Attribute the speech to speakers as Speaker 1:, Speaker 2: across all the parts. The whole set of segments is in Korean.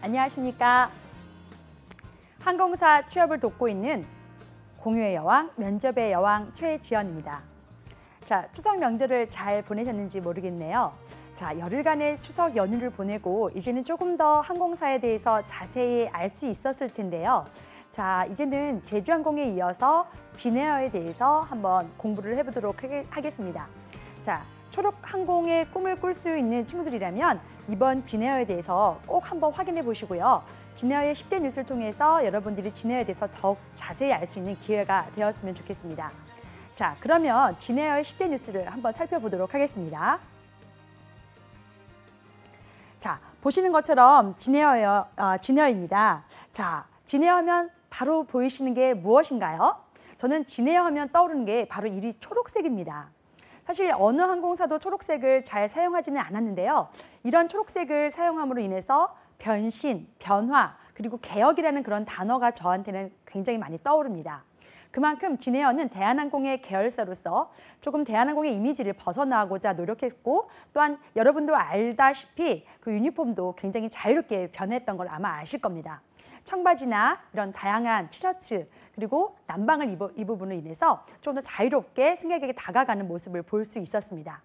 Speaker 1: 안녕하십니까. 항공사 취업을 돕고 있는 공유의 여왕, 면접의 여왕 최지연입니다. 자, 추석 명절을 잘 보내셨는지 모르겠네요. 자, 열흘간의 추석 연휴를 보내고 이제는 조금 더 항공사에 대해서 자세히 알 수 있었을 텐데요. 자, 이제는 제주항공에 이어서 진에어에 대해서 한번 공부를 해보도록 하겠습니다. 자, 초록항공의 꿈을 꿀 수 있는 친구들이라면 이번 진에어에 대해서 꼭 한번 확인해 보시고요. 진에어의 10대 뉴스를 통해서 여러분들이 진에어에 대해서 더욱 자세히 알 수 있는 기회가 되었으면 좋겠습니다. 자, 그러면 진에어의 10대 뉴스를 한번 살펴보도록 하겠습니다. 자, 보시는 것처럼 진에어입니다. 자, 진에어 하면 바로 보이시는 게 무엇인가요? 저는 진에어 하면 떠오르는 게 바로 이 초록색입니다. 사실 어느 항공사도 초록색을 잘 사용하지는 않았는데요. 이런 초록색을 사용함으로 인해서 변신, 변화, 그리고 개혁이라는 그런 단어가 저한테는 굉장히 많이 떠오릅니다. 그만큼 진에어는 대한항공의 계열사로서 조금 대한항공의 이미지를 벗어나고자 노력했고, 또한 여러분도 알다시피 그 유니폼도 굉장히 자유롭게 변했던 걸 아마 아실 겁니다. 청바지나 이런 다양한 티셔츠, 그리고 난방을 입음으로 인해서 좀 더 자유롭게 승객에게 다가가는 모습을 볼 수 있었습니다.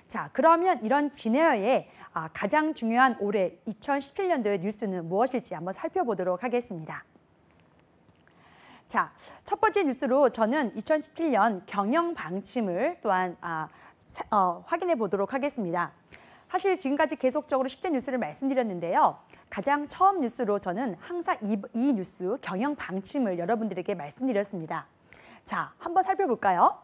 Speaker 1: 자, 그러면 이런 진에어의 가장 중요한 올해 2017년도의 뉴스는 무엇일지 한번 살펴보도록 하겠습니다. 자, 첫 번째 뉴스로 저는 2017년 경영 방침을 또한 확인해 보도록 하겠습니다. 사실 지금까지 계속적으로 10대 뉴스를 말씀드렸는데요. 가장 처음 뉴스로 저는 항상 이 뉴스 경영 방침을 여러분들에게 말씀드렸습니다. 자, 한번 살펴볼까요?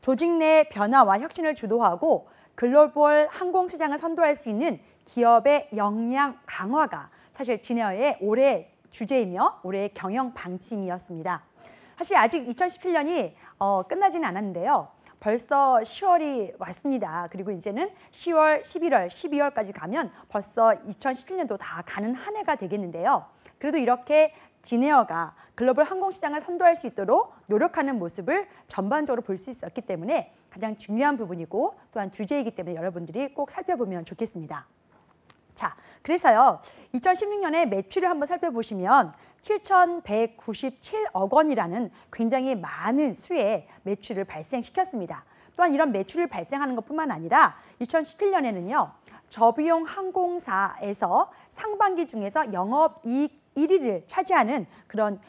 Speaker 1: 조직 내 변화와 혁신을 주도하고 글로벌 항공 시장을 선도할 수 있는 기업의 역량 강화가 사실 진에어의 올해 주제이며 올해의 경영 방침이었습니다. 사실 아직 2017년이 끝나지는 않았는데요. 벌써 10월이 왔습니다. 그리고 이제는 10월, 11월, 12월까지 가면 벌써 2017년도 다 가는 한 해가 되겠는데요. 그래도 이렇게 진에어가 글로벌 항공시장을 선도할 수 있도록 노력하는 모습을 전반적으로 볼 수 있었기 때문에 가장 중요한 부분이고 또한 주제이기 때문에 여러분들이 꼭 살펴보면 좋겠습니다. 자, 그래서요. 2016년에 매출을 한번 살펴보시면 7,197억 원이라는 굉장히 많은 수의 매출을 발생시켰습니다. 또한 이런 매출을 발생하는 것뿐만 아니라 2017년에는요. 저비용 항공사에서 상반기 중에서 영업이익 1위를 차지하는 그런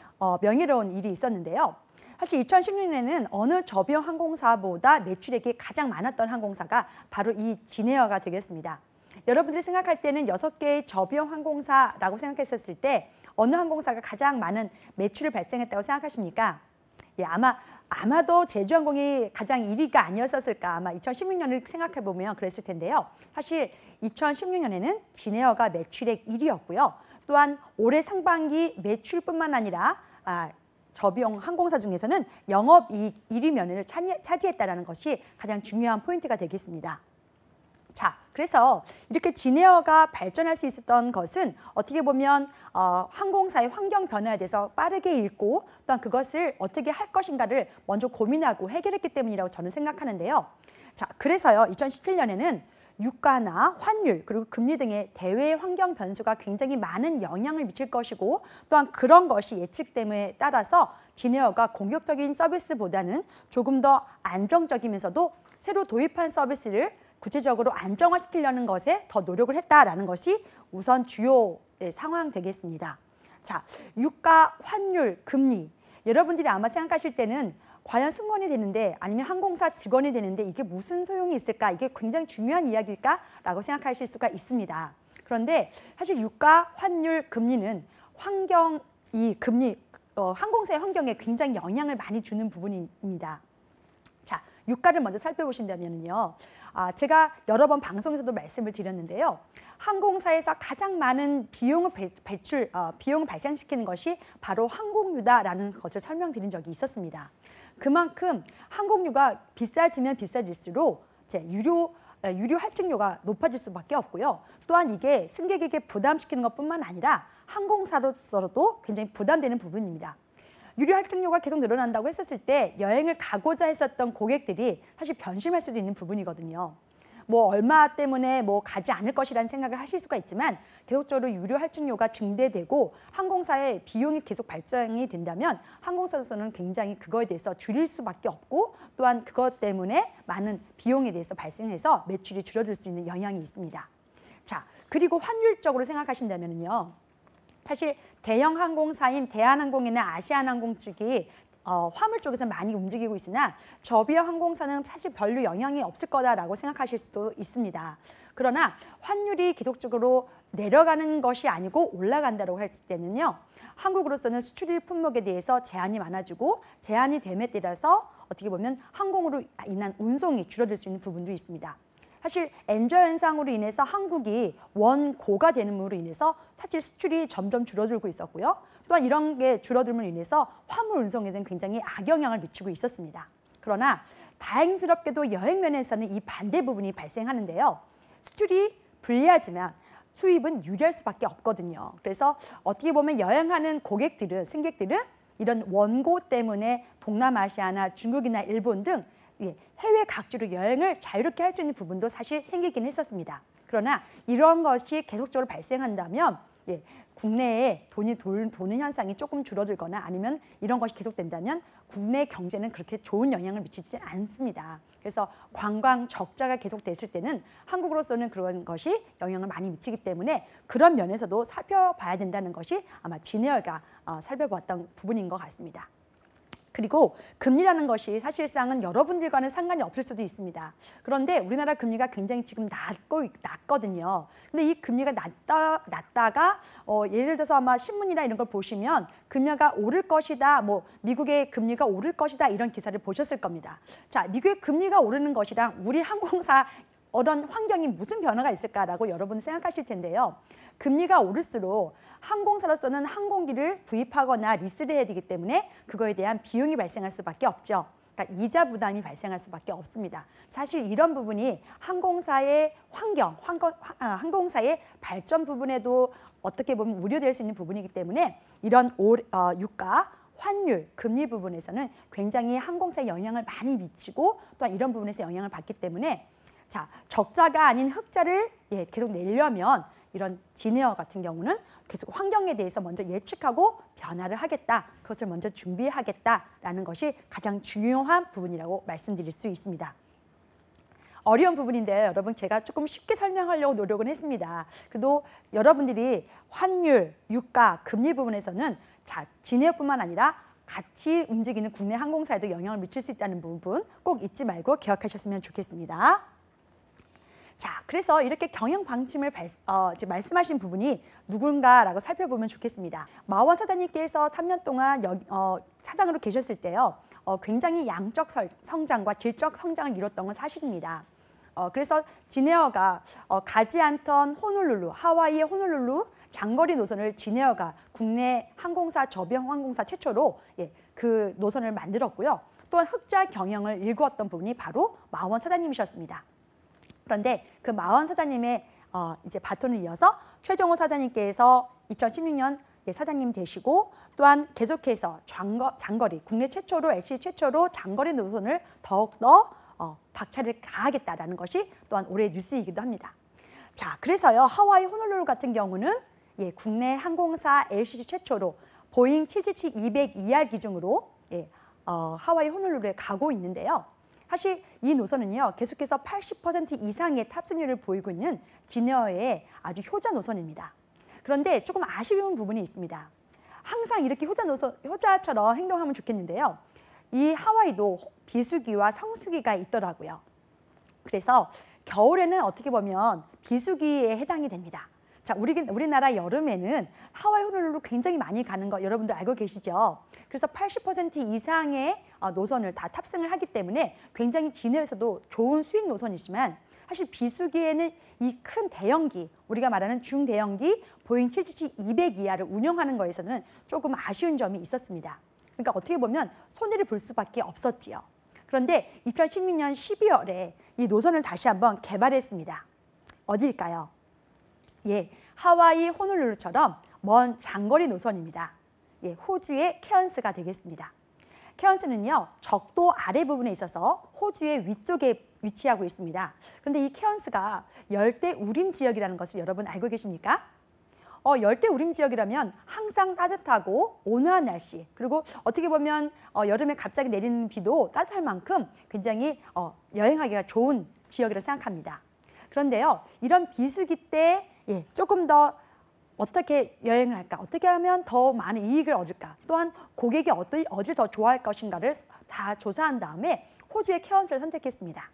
Speaker 1: 명예로운 일이 있었는데요. 사실 2016년에는 어느 저비용 항공사보다 매출액이 가장 많았던 항공사가 바로 이 진에어가 되겠습니다. 여러분들이 생각할 때는 6개의 저비용 항공사라고 생각했었을 때 어느 항공사가 가장 많은 매출을 발생했다고 생각하십니까? 예, 아마도 제주항공이 가장 1위가 아니었을까, 아마 2016년을 생각해 보면 그랬을 텐데요. 사실 2016년에는 진에어가 매출액 1위였고요. 또한 올해 상반기 매출뿐만 아니라 저비용 항공사 중에서는 영업이익 1위 면을 차지했다는 것이 가장 중요한 포인트가 되겠습니다. 자, 그래서 이렇게 진에어가 발전할 수 있었던 것은 어떻게 보면 항공사의 환경 변화에 대해서 빠르게 읽고 또한 그것을 어떻게 할 것인가를 먼저 고민하고 해결했기 때문이라고 저는 생각하는데요. 자, 그래서요, 2017년에는 유가나 환율 그리고 금리 등의 대외 환경 변수가 굉장히 많은 영향을 미칠 것이고 또한 그런 것이 예측됨에 따라서 진에어가 공격적인 서비스보다는 조금 더 안정적이면서도 새로 도입한 서비스를 구체적으로 안정화시키려는 것에 더 노력을 했다라는 것이 우선 주요 상황 되겠습니다. 자, 유가, 환율, 금리. 여러분들이 아마 생각하실 때는 과연 승무원이 되는데 아니면 항공사 직원이 되는데 이게 무슨 소용이 있을까? 이게 굉장히 중요한 이야기일까라고 생각하실 수가 있습니다. 그런데 사실 유가, 환율, 금리는 항공사의 환경에 굉장히 영향을 많이 주는 부분입니다. 자, 유가를 먼저 살펴보신다면요. 제가 여러 번 방송에서도 말씀을 드렸는데요. 항공사에서 가장 많은 비용을 발생시키는 것이 바로 항공유다라는 것을 설명드린 적이 있었습니다. 그만큼 항공유가 비싸지면 비싸질수록 유료 할증료가 높아질 수밖에 없고요. 또한 이게 승객에게 부담시키는 것뿐만 아니라 항공사로서도 굉장히 부담되는 부분입니다. 유료 할증료가 계속 늘어난다고 했었을 때 여행을 가고자 했었던 고객들이 사실 변심할 수도 있는 부분이거든요. 뭐 얼마 때문에 뭐 가지 않을 것이라는 생각을 하실 수가 있지만 계속적으로 유료 할증료가 증대되고 항공사의 비용이 계속 발생이 된다면 항공사로서는 굉장히 그거에 대해서 줄일 수밖에 없고 또한 그것 때문에 많은 비용에 대해서 발생해서 매출이 줄어들 수 있는 영향이 있습니다. 자, 그리고 환율적으로 생각하신다면요. 사실 대형 항공사인 대한항공이나 아시아나항공 측이 화물 쪽에서 많이 움직이고 있으나 저비용 항공사는 사실 별로 영향이 없을 거다라고 생각하실 수도 있습니다. 그러나 환율이 계속적으로 내려가는 것이 아니고 올라간다고 했을 때는요. 한국으로서는 수출입 품목에 대해서 제한이 많아지고 제한이 됨에 따라서 어떻게 보면 항공으로 인한 운송이 줄어들 수 있는 부분도 있습니다. 사실 엔저 현상으로 인해서 한국이 원고가 되는으로 인해서 사실 수출이 점점 줄어들고 있었고요. 또한 이런 게 줄어들므로 인해서 화물 운송에는 굉장히 악영향을 미치고 있었습니다. 그러나 다행스럽게도 여행 면에서는 이 반대 부분이 발생하는데요. 수출이 불리하지만 수입은 유리할 수밖에 없거든요. 그래서 어떻게 보면 여행하는 고객들은, 승객들은 이런 원고 때문에 동남아시아나 중국이나 일본 등 해외 각지로 여행을 자유롭게 할 수 있는 부분도 사실 생기긴 했었습니다. 그러나 이런 것이 계속적으로 발생한다면 국내에 돈이 도는 현상이 조금 줄어들거나 아니면 이런 것이 계속된다면 국내 경제는 그렇게 좋은 영향을 미치지 않습니다. 그래서 관광 적자가 계속됐을 때는 한국으로서는 그런 것이 영향을 많이 미치기 때문에 그런 면에서도 살펴봐야 된다는 것이 아마 진에어가 살펴봤던 부분인 것 같습니다. 그리고 금리라는 것이 사실상은 여러분들과는 상관이 없을 수도 있습니다. 그런데 우리나라 금리가 굉장히 지금 낮거든요. 근데 이 금리가 낮다가 예를 들어서 아마 신문이나 이런 걸 보시면 금리가 오를 것이다, 뭐 미국의 금리가 오를 것이다 이런 기사를 보셨을 겁니다. 자, 미국의 금리가 오르는 것이랑 우리 항공사 어떤 환경이 무슨 변화가 있을까라고 여러분 생각하실 텐데요. 금리가 오를수록 항공사로서는 항공기를 구입하거나 리스를 해야 되기 때문에 그거에 대한 비용이 발생할 수밖에 없죠. 그러니까 이자 부담이 발생할 수밖에 없습니다. 사실 이런 부분이 항공사의 환경, 항공사의 발전 부분에도 어떻게 보면 우려될 수 있는 부분이기 때문에 이런 유가, 환율, 금리 부분에서는 굉장히 항공사에 영향을 많이 미치고 또한 이런 부분에서 영향을 받기 때문에 자, 적자가 아닌 흑자를 계속 내려면 이런 진에어 같은 경우는 계속 환경에 대해서 먼저 예측하고 변화를 하겠다. 그것을 먼저 준비하겠다라는 것이 가장 중요한 부분이라고 말씀드릴 수 있습니다. 어려운 부분인데 여러분 제가 조금 쉽게 설명하려고 노력은 했습니다. 그래도 여러분들이 환율, 유가, 금리 부분에서는 자, 진에어뿐만 아니라 같이 움직이는 국내 항공사에도 영향을 미칠 수 있다는 부분 꼭 잊지 말고 기억하셨으면 좋겠습니다. 자, 그래서 이렇게 경영 방침을 말씀하신 부분이 누군가라고 살펴보면 좋겠습니다. 마원 사장님께서 3년 동안 사장으로 계셨을 때요. 굉장히 양적 성장과 질적 성장을 이뤘던 건 사실입니다. 그래서 진에어가 가지 않던 호놀룰루, 하와이의 호놀룰루 장거리 노선을 진에어가 국내 항공사, 저비용 항공사 최초로 그 노선을 만들었고요. 또한 흑자 경영을 일구었던 분이 바로 마원 사장님이셨습니다. 그런데 그 마원 사장님의 이제 바톤을 이어서 최종호 사장님께서 2016년 사장님 되시고 또한 계속해서 장거리 국내 최초로 LCC 최초로 장거리 노선을 더욱더 박차를 가하겠다라는 것이 또한 올해 뉴스이기도 합니다. 자, 그래서요 하와이 호놀룰루 같은 경우는 국내 항공사 LCC 최초로 보잉 777-200ER 기종으로 하와이 호놀룰루에 가고 있는데요. 사실 이 노선은요 계속해서 80% 이상의 탑승률을 보이고 있는 진에어의 아주 효자 노선입니다. 그런데 조금 아쉬운 부분이 있습니다. 항상 이렇게 효자처럼 행동하면 좋겠는데요. 이 하와이도 비수기와 성수기가 있더라고요. 그래서 겨울에는 어떻게 보면 비수기에 해당이 됩니다. 자, 우리나라 여름에는 하와이 호놀룰루 굉장히 많이 가는 거 여러분들 알고 계시죠? 그래서 80% 이상의 노선을 다 탑승을 하기 때문에 굉장히 진에어에서도 좋은 수익 노선이지만 사실 비수기에는 이 큰 대형기, 우리가 말하는 중대형기 보잉 777-200ER을 운영하는 거에서는 조금 아쉬운 점이 있었습니다. 그러니까 어떻게 보면 손해를 볼 수밖에 없었지요. 그런데 2016년 12월에 이 노선을 다시 한번 개발했습니다. 어디일까요? 하와이 호놀룰루처럼 먼 장거리 노선입니다. 호주의 케언스가 되겠습니다. 케언스는요 적도 아래 부분에 있어서 호주의 위쪽에 위치하고 있습니다. 그런데 이 케언스가 열대 우림 지역이라는 것을 여러분 알고 계십니까? 열대 우림 지역이라면 항상 따뜻하고 온화한 날씨, 그리고 어떻게 보면 여름에 갑자기 내리는 비도 따뜻할 만큼 굉장히 여행하기가 좋은 지역이라고 생각합니다. 그런데요, 이런 비수기 때 조금 더 어떻게 여행을 할까, 어떻게 하면 더 많은 이익을 얻을까, 또한 고객이 어디를 더 좋아할 것인가를 다 조사한 다음에 호주의 케언스를 선택했습니다.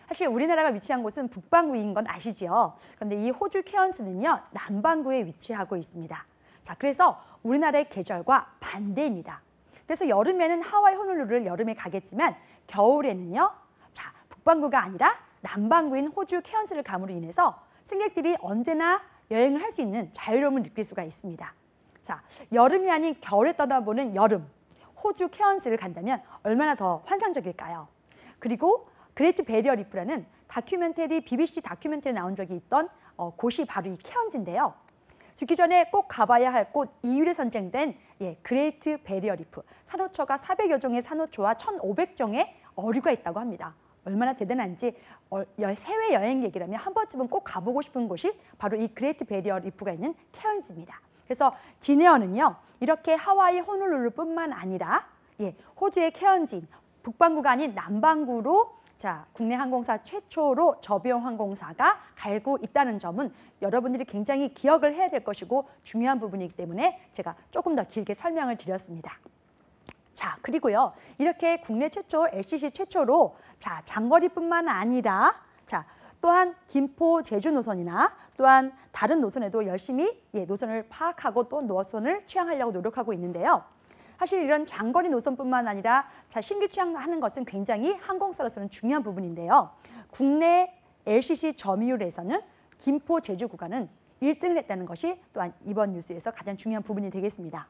Speaker 1: 사실 우리나라가 위치한 곳은 북반구인 건 아시지요? 그런데 이 호주 케언스는요, 남반구에 위치하고 있습니다. 자, 그래서 우리나라의 계절과 반대입니다. 그래서 여름에는 하와이 호놀룰루를 여름에 가겠지만 겨울에는요, 자, 북반구가 아니라 남반구인 호주 케언스를 감으로 인해서 승객들이 언제나 여행을 할 수 있는 자유로움을 느낄 수가 있습니다. 자, 여름이 아닌 겨울에 떠나보는 여름, 호주 케언스를 간다면 얼마나 더 환상적일까요? 그리고 그레이트 베리어 리프라는 다큐멘터리, BBC 다큐멘터리에 나온 적이 있던 곳이 바로 이 케언즈인데요. 죽기 전에 꼭 가봐야 할 곳 2위를 선정된 그레이트 베리어 리프. 산호초가 400여 종의 산호초와 1,500종의 어류가 있다고 합니다. 얼마나 대단한지 해외 여행객이라면 한 번쯤은 꼭 가보고 싶은 곳이 바로 이 그레이트 베리어 리프가 있는 케언즈입니다. 그래서 지네어는요, 이렇게 하와이 호놀룰루뿐만 아니라 호주의 케언즈인 북반구가 아닌 남반구로 국내 항공사 최초로 저비용 항공사가 갈고 있다는 점은 여러분들이 굉장히 기억을 해야 될 것이고 중요한 부분이기 때문에 제가 조금 더 길게 설명을 드렸습니다. 자, 그리고요, 이렇게 국내 최초, LCC 최초로 장거리뿐만 아니라 또한 김포 제주 노선이나 또한 다른 노선에도 열심히 노선을 파악하고 또 노선을 취항하려고 노력하고 있는데요. 사실 이런 장거리 노선뿐만 아니라 신규 취항하는 것은 굉장히 항공사로서는 중요한 부분인데요. 국내 LCC 점유율에서는 김포 제주 구간은 1등을 했다는 것이 또한 이번 뉴스에서 가장 중요한 부분이 되겠습니다.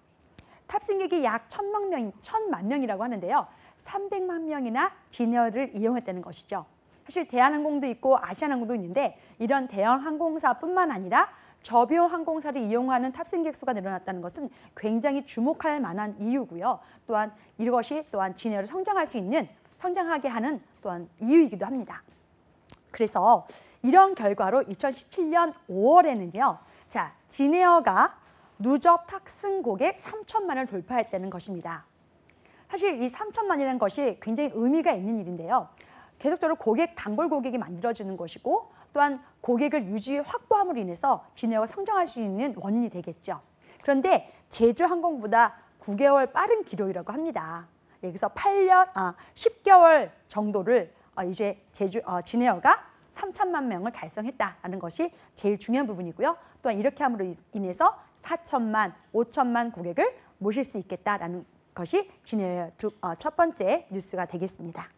Speaker 1: 탑승객이 약 1,000만 명이라고 하는데요. 300만 명이나 지네어를 이용했다는 것이죠. 사실 대한항공도 있고 아시아나항공도 있는데 이런 대형 항공사뿐만 아니라 저비용 항공사를 이용하는 탑승객 수가 늘어났다는 것은 굉장히 주목할 만한 이유고요. 또한 이것이 또한 지네어를 성장하게 하는 또한 이유이기도 합니다. 그래서 이런 결과로 2017년 5월에는요. 지네어가 누적 탑승 고객 3천만을 돌파했다는 것입니다. 사실 이 3천만이라는 것이 굉장히 의미가 있는 일인데요. 계속적으로 단골 고객이 만들어지는 것이고 또한 고객을 확보함으로 인해서 지네어가 성장할 수 있는 원인이 되겠죠. 그런데 제주항공보다 9개월 빠른 기록이라고 합니다. 여기서 10개월 정도를 이제 지네어가 3천만 명을 달성했다는 것이 제일 중요한 부분이고요. 또한 이렇게 함으로 인해서 4천만, 5천만 고객을 모실 수 있겠다라는 것이 지네어의 첫 번째 뉴스가 되겠습니다.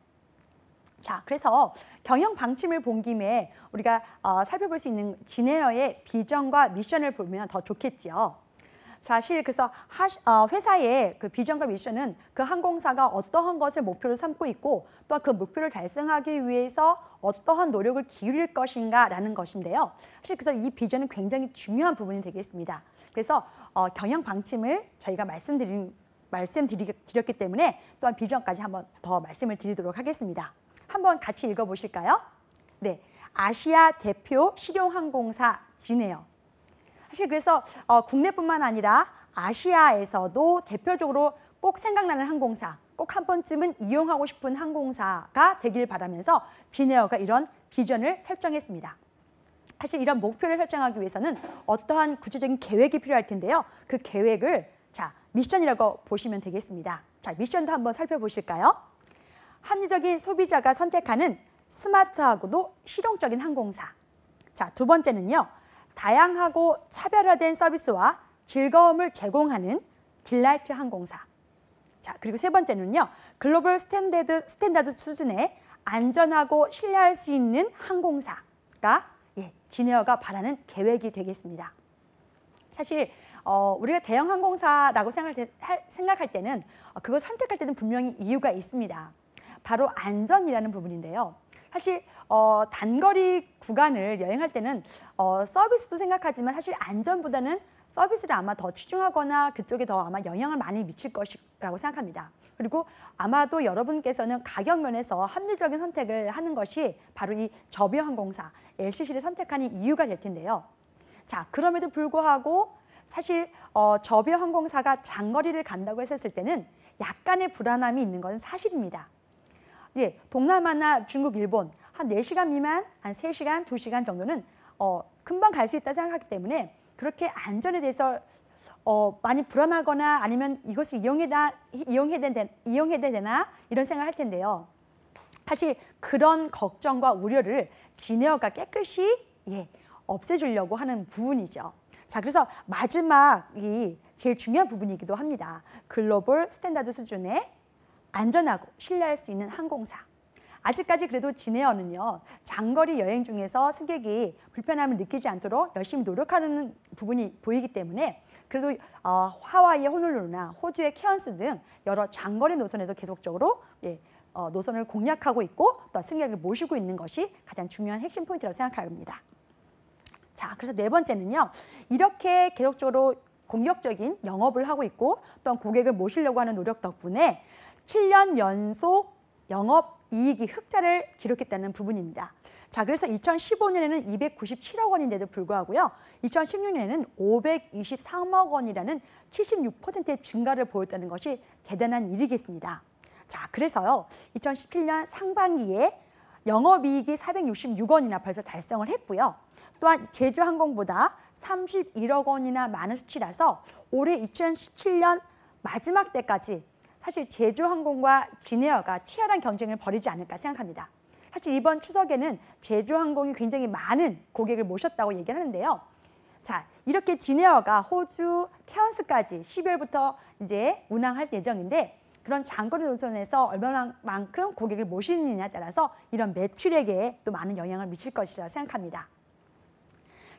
Speaker 1: 자, 그래서 경영 방침을 본 김에 우리가 살펴볼 수 있는 지네어의 비전과 미션을 보면 더 좋겠지요. 사실 그래서 회사의 그 비전과 미션은 그 항공사가 어떠한 것을 목표로 삼고 있고 또 그 목표를 달성하기 위해서 어떠한 노력을 기울일 것인가라는 것인데요. 사실 그래서 이 비전은 굉장히 중요한 부분이 되겠습니다. 그래서 경영 방침을 저희가 말씀드렸기 때문에 또한 비전까지 한번 더 말씀을 드리도록 하겠습니다. 한번 같이 읽어보실까요? 네, 아시아 대표 실용항공사 지네어. 사실 그래서 국내뿐만 아니라 아시아에서도 대표적으로 꼭 생각나는 항공사, 꼭 한 번쯤은 이용하고 싶은 항공사가 되길 바라면서 지네어가 이런 비전을 설정했습니다. 사실 이런 목표를 설정하기 위해서는 어떠한 구체적인 계획이 필요할 텐데요. 그 계획을 미션이라고 보시면 되겠습니다. 미션도 한번 살펴보실까요? 합리적인 소비자가 선택하는 스마트하고도 실용적인 항공사. 두 번째는요. 다양하고 차별화된 서비스와 즐거움을 제공하는 딜라이트 항공사. 그리고 세 번째는요. 글로벌 스탠다드 수준의 안전하고 신뢰할 수 있는 항공사가 지네어가 바라는 계획이 되겠습니다. 사실 우리가 대형 항공사라고 생각할 때는 그걸 선택할 때는 분명히 이유가 있습니다. 바로 안전이라는 부분인데요. 사실 단거리 구간을 여행할 때는 서비스도 생각하지만 사실 안전보다는 서비스를 아마 더 치중하거나 그쪽에 더 아마 영향을 많이 미칠 것이라고 생각합니다. 그리고 아마도 여러분께서는 가격 면에서 합리적인 선택을 하는 것이 바로 이 저비용항공사 LCC를 선택하는 이유가 될 텐데요. 자, 그럼에도 불구하고 사실 저비용항공사가 장거리를 간다고 했을 때는 약간의 불안함이 있는 것은 사실입니다. 예, 동남아나 중국, 일본 한 4시간 미만, 한 3시간, 2시간 정도는 금방 갈 수 있다 생각하기 때문에 그렇게 안전에 대해서 많이 불안하거나 아니면 이것을 이용해야 되나 이런 생각을 할 텐데요. 사실 그런 걱정과 우려를 진에어가 깨끗이 없애주려고 하는 부분이죠. 자, 그래서 마지막이 제일 중요한 부분이기도 합니다. 글로벌 스탠다드 수준의 안전하고 신뢰할 수 있는 항공사. 아직까지 그래도 진에어는요, 장거리 여행 중에서 승객이 불편함을 느끼지 않도록 열심히 노력하는 부분이 보이기 때문에 그래도 하와이의 호놀룰루나 호주의 케언스 등 여러 장거리 노선에서 계속적으로 노선을 공략하고 있고 또 승객을 모시고 있는 것이 가장 중요한 핵심 포인트라고 생각합니다. 자, 그래서 네 번째는요, 이렇게 계속적으로 공격적인 영업을 하고 있고 또한 고객을 모시려고 하는 노력 덕분에 7년 연속 영업이익이 흑자를 기록했다는 부분입니다. 자, 그래서 2015년에는 297억 원인데도 불구하고요, 2016년에는 523억 원이라는 76%의 증가를 보였다는 것이 대단한 일이겠습니다. 자, 그래서요, 2017년 상반기에 영업이익이 466억 원이나 벌써 달성을 했고요. 또한 제주항공보다 31억 원이나 많은 수치라서 올해 2017년 마지막 때까지 사실 제주항공과 진에어가 치열한 경쟁을 벌이지 않을까 생각합니다. 사실 이번 추석에는 제주항공이 굉장히 많은 고객을 모셨다고 얘기를 하는데요. 자, 이렇게 진에어가 호주 케언스까지 12월부터 이제 운항할 예정인데 그런 장거리 노선에서 얼마만큼 고객을 모시느냐에 따라서 이런 매출액에 또 많은 영향을 미칠 것이라 생각합니다.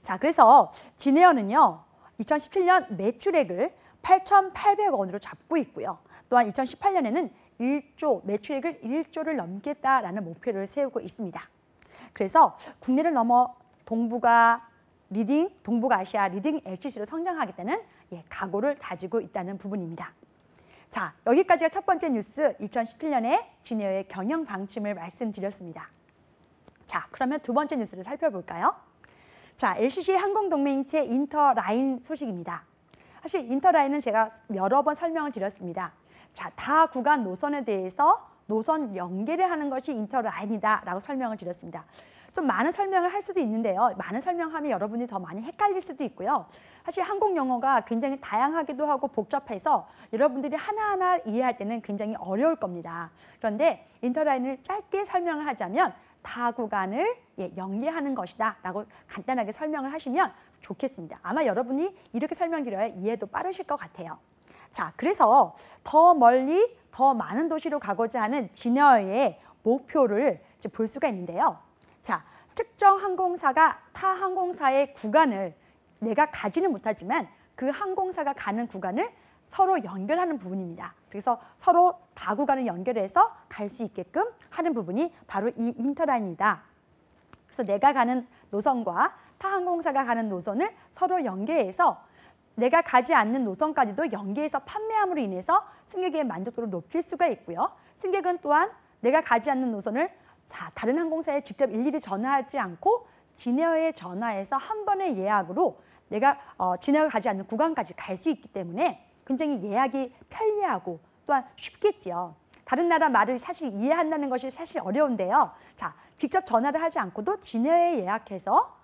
Speaker 1: 자, 그래서 진에어는요, 2017년 매출액을 8,800억 원으로 잡고 있고요. 또한 2018년에는 매출액을 1조를 넘겠다라는 목표를 세우고 있습니다. 그래서 국내를 넘어 동북아시아 리딩 LCC로 성장하겠다는 각오를 다지고 있다는 부분입니다. 자, 여기까지가 첫 번째 뉴스 2017년의 진에어의 경영 방침을 말씀드렸습니다. 자, 그러면 두 번째 뉴스를 살펴볼까요? 자, LCC 항공동맹체 인터라인 소식입니다. 사실 인터라인은 제가 여러 번 설명을 드렸습니다. 자, 다 구간 노선에 대해서 노선 연계를 하는 것이 인터라인이다라고 설명을 드렸습니다. 좀 많은 설명을 할 수도 있는데요. 많은 설명하면 여러분이 더 많이 헷갈릴 수도 있고요. 사실 항공 용어가 굉장히 다양하기도 하고 복잡해서 여러분들이 하나하나 이해할 때는 굉장히 어려울 겁니다. 그런데 인터라인을 짧게 설명을 하자면 다 구간을 연계하는 것이다 라고 간단하게 설명을 하시면 좋겠습니다. 아마 여러분이 이렇게 설명드려야 이해도 빠르실 것 같아요. 자, 그래서 더 멀리 더 많은 도시로 가고자 하는 진에어의 목표를 이제 볼 수가 있는데요. 자, 특정 항공사가 타 항공사의 구간을 내가 가지는 못하지만 그 항공사가 가는 구간을 서로 연결하는 부분입니다. 그래서 서로 다 구간을 연결해서 갈 수 있게끔 하는 부분이 바로 이 인터라인이다. 그래서 내가 가는 노선과 타 항공사가 가는 노선을 서로 연계해서 내가 가지 않는 노선까지도 연계해서 판매함으로 인해서 승객의 만족도를 높일 수가 있고요. 승객은 또한 내가 가지 않는 노선을 다른 항공사에 직접 일일이 전화하지 않고 진에어에 전화해서 한 번의 예약으로 내가 진에어가 가지 않는 구간까지 갈 수 있기 때문에 굉장히 예약이 편리하고 또한 쉽겠지요. 다른 나라 말을 사실 이해한다는 것이 사실 어려운데요. 자, 직접 전화를 하지 않고도 진에어에 예약해서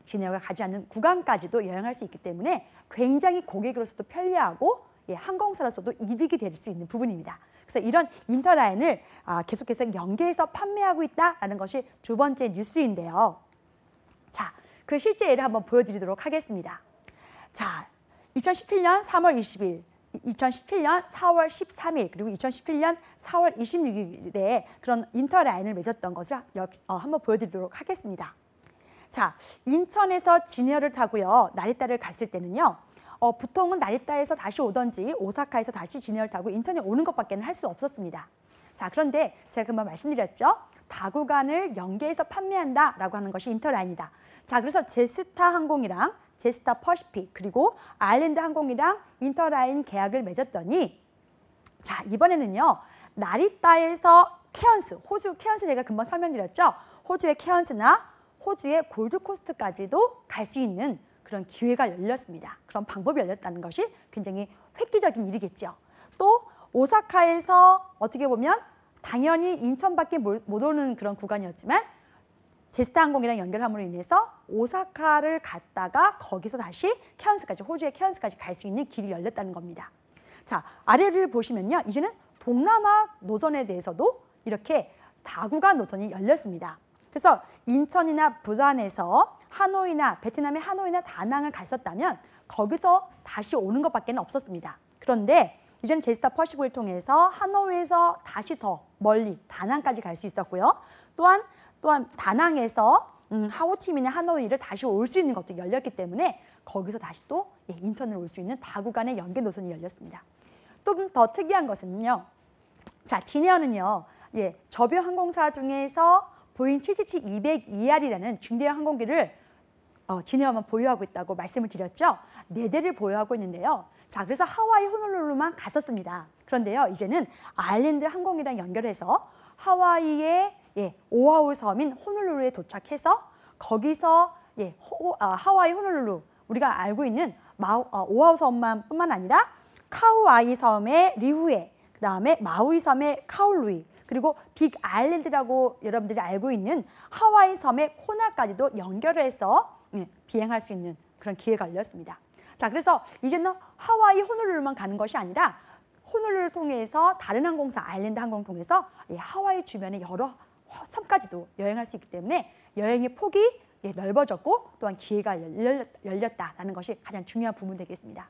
Speaker 1: 진에어가 가지 않는 구간까지도 여행할 수 있기 때문에 굉장히 고객으로서도 편리하고 항공사로서도 이득이 될 수 있는 부분입니다. 그래서 이런 인터라인을 계속해서 연계해서 판매하고 있다는 것이 두 번째 뉴스인데요. 자, 그 실제 예를 한번 보여드리도록 하겠습니다. 자, 2017년 3월 20일, 2017년 4월 13일, 그리고 2017년 4월 26일에 그런 인터라인을 맺었던 것을 한번 보여드리도록 하겠습니다. 자, 인천에서 진에어를 타고요, 나리타를 갔을 때는요, 보통은 나리타에서 다시 오던지 오사카에서 다시 진에어를 타고 인천에 오는 것밖에는 할 수 없었습니다. 자, 그런데 제가 금방 말씀드렸죠. 다구간을 연계해서 판매한다라고 하는 것이 인터라인이다. 자, 그래서 제스타 항공이랑 제스타 퍼시픽 그리고 아일랜드 항공이랑 인터라인 계약을 맺었더니 자, 이번에는요. 나리따에서 케언스, 호주 케언스 제가 금방 설명드렸죠. 호주의 케언스나 호주의 골드코스트까지도 갈 수 있는 그런 기회가 열렸습니다. 그런 방법이 열렸다는 것이 굉장히 획기적인 일이겠죠. 또 오사카에서 어떻게 보면 당연히 인천밖에 못 오는 그런 구간이었지만 제스타 항공이랑 연결함으로 인해서 오사카를 갔다가 거기서 다시 케언스까지, 호주의 케언스까지 갈 수 있는 길이 열렸다는 겁니다. 자, 아래를 보시면요. 이제는 동남아 노선에 대해서도 이렇게 다구간 노선이 열렸습니다. 그래서 인천이나 부산에서 하노이나 베트남의 하노이나 다낭을 갔었다면 거기서 다시 오는 것밖에 없었습니다. 그런데 이제는 제스타 퍼시픽을 통해서 하노이에서 다시 더 멀리 다낭까지 갈 수 있었고요. 또한 다낭에서 하호치민의 하노이를 다시 올 수 있는 것도 열렸기 때문에 거기서 다시 또 인천을 올 수 있는 다구간의 연계 노선이 열렸습니다. 또 더 특이한 것은요. 자, 진에어는요. 저비용 항공사 중에서 보잉 777-200ER이라는 중대형 항공기를 진에어만 보유하고 있다고 말씀을 드렸죠. 4대를 보유하고 있는데요. 자, 그래서 하와이 호놀룰루만 갔었습니다. 그런데요, 이제는 아일랜드 항공이랑 연결해서 하와이의 오아후 섬인 호놀룰루에 도착해서 거기서 하와이 호놀룰루, 우리가 알고 있는 오아후 섬뿐만 아니라 카우아이 섬의 리후에, 그 다음에 마우이 섬의 카울루이, 그리고 빅 아일랜드라고 여러분들이 알고 있는 하와이 섬의 코나까지도 연결해서 비행할 수 있는 그런 기회가 열렸습니다. 자, 그래서 이제는 하와이 호놀룰루만 가는 것이 아니라 호놀룰루를 통해서 다른 항공사, 아일랜드 항공 통해서 하와이 주변의 여러 섬까지도 여행할 수 있기 때문에 여행의 폭이 넓어졌고 또한 기회가 열렸다는 것이 가장 중요한 부분 되겠습니다.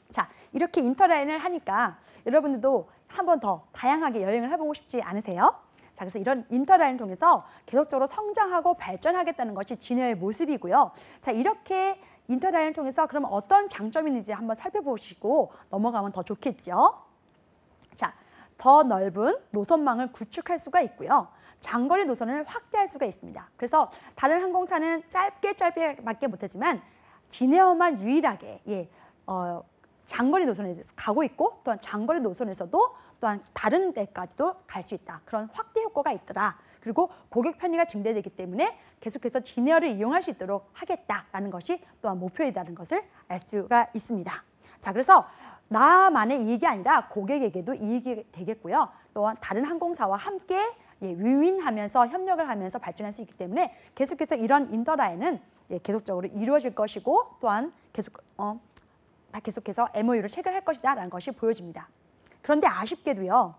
Speaker 1: 자, 이렇게 인터라인을 하니까 여러분들도 한 번 더 다양하게 여행을 해보고 싶지 않으세요? 자, 그래서 이런 인터라인을 통해서 계속적으로 성장하고 발전하겠다는 것이 진에어의 모습이고요. 자, 이렇게 인터라인을 통해서 그럼 어떤 장점이 있는지 한번 살펴보시고 넘어가면 더 좋겠죠. 자, 더 넓은 노선망을 구축할 수가 있고요. 장거리 노선을 확대할 수가 있습니다. 그래서 다른 항공사는 짧게밖에 못하지만 진에어만 유일하게 장거리 노선에 대해서 가고 있고 또한 장거리 노선에서도 또한 다른 데까지도 갈 수 있다. 그런 확대 효과가 있더라. 그리고 고객 편의가 증대되기 때문에 계속해서 진에어를 이용할 수 있도록 하겠다라는 것이 또한 목표이다는 것을 알 수가 있습니다. 자, 그래서 나만의 이익이 아니라 고객에게도 이익이 되겠고요. 또한 다른 항공사와 함께 윈윈하면서 협력을 하면서 발전할 수 있기 때문에 계속해서 이런 인터라인은 계속적으로 이루어질 것이고 또한 계속해서 MOU를 체결할 것이다 라는 것이 보여집니다. 그런데 아쉽게도요.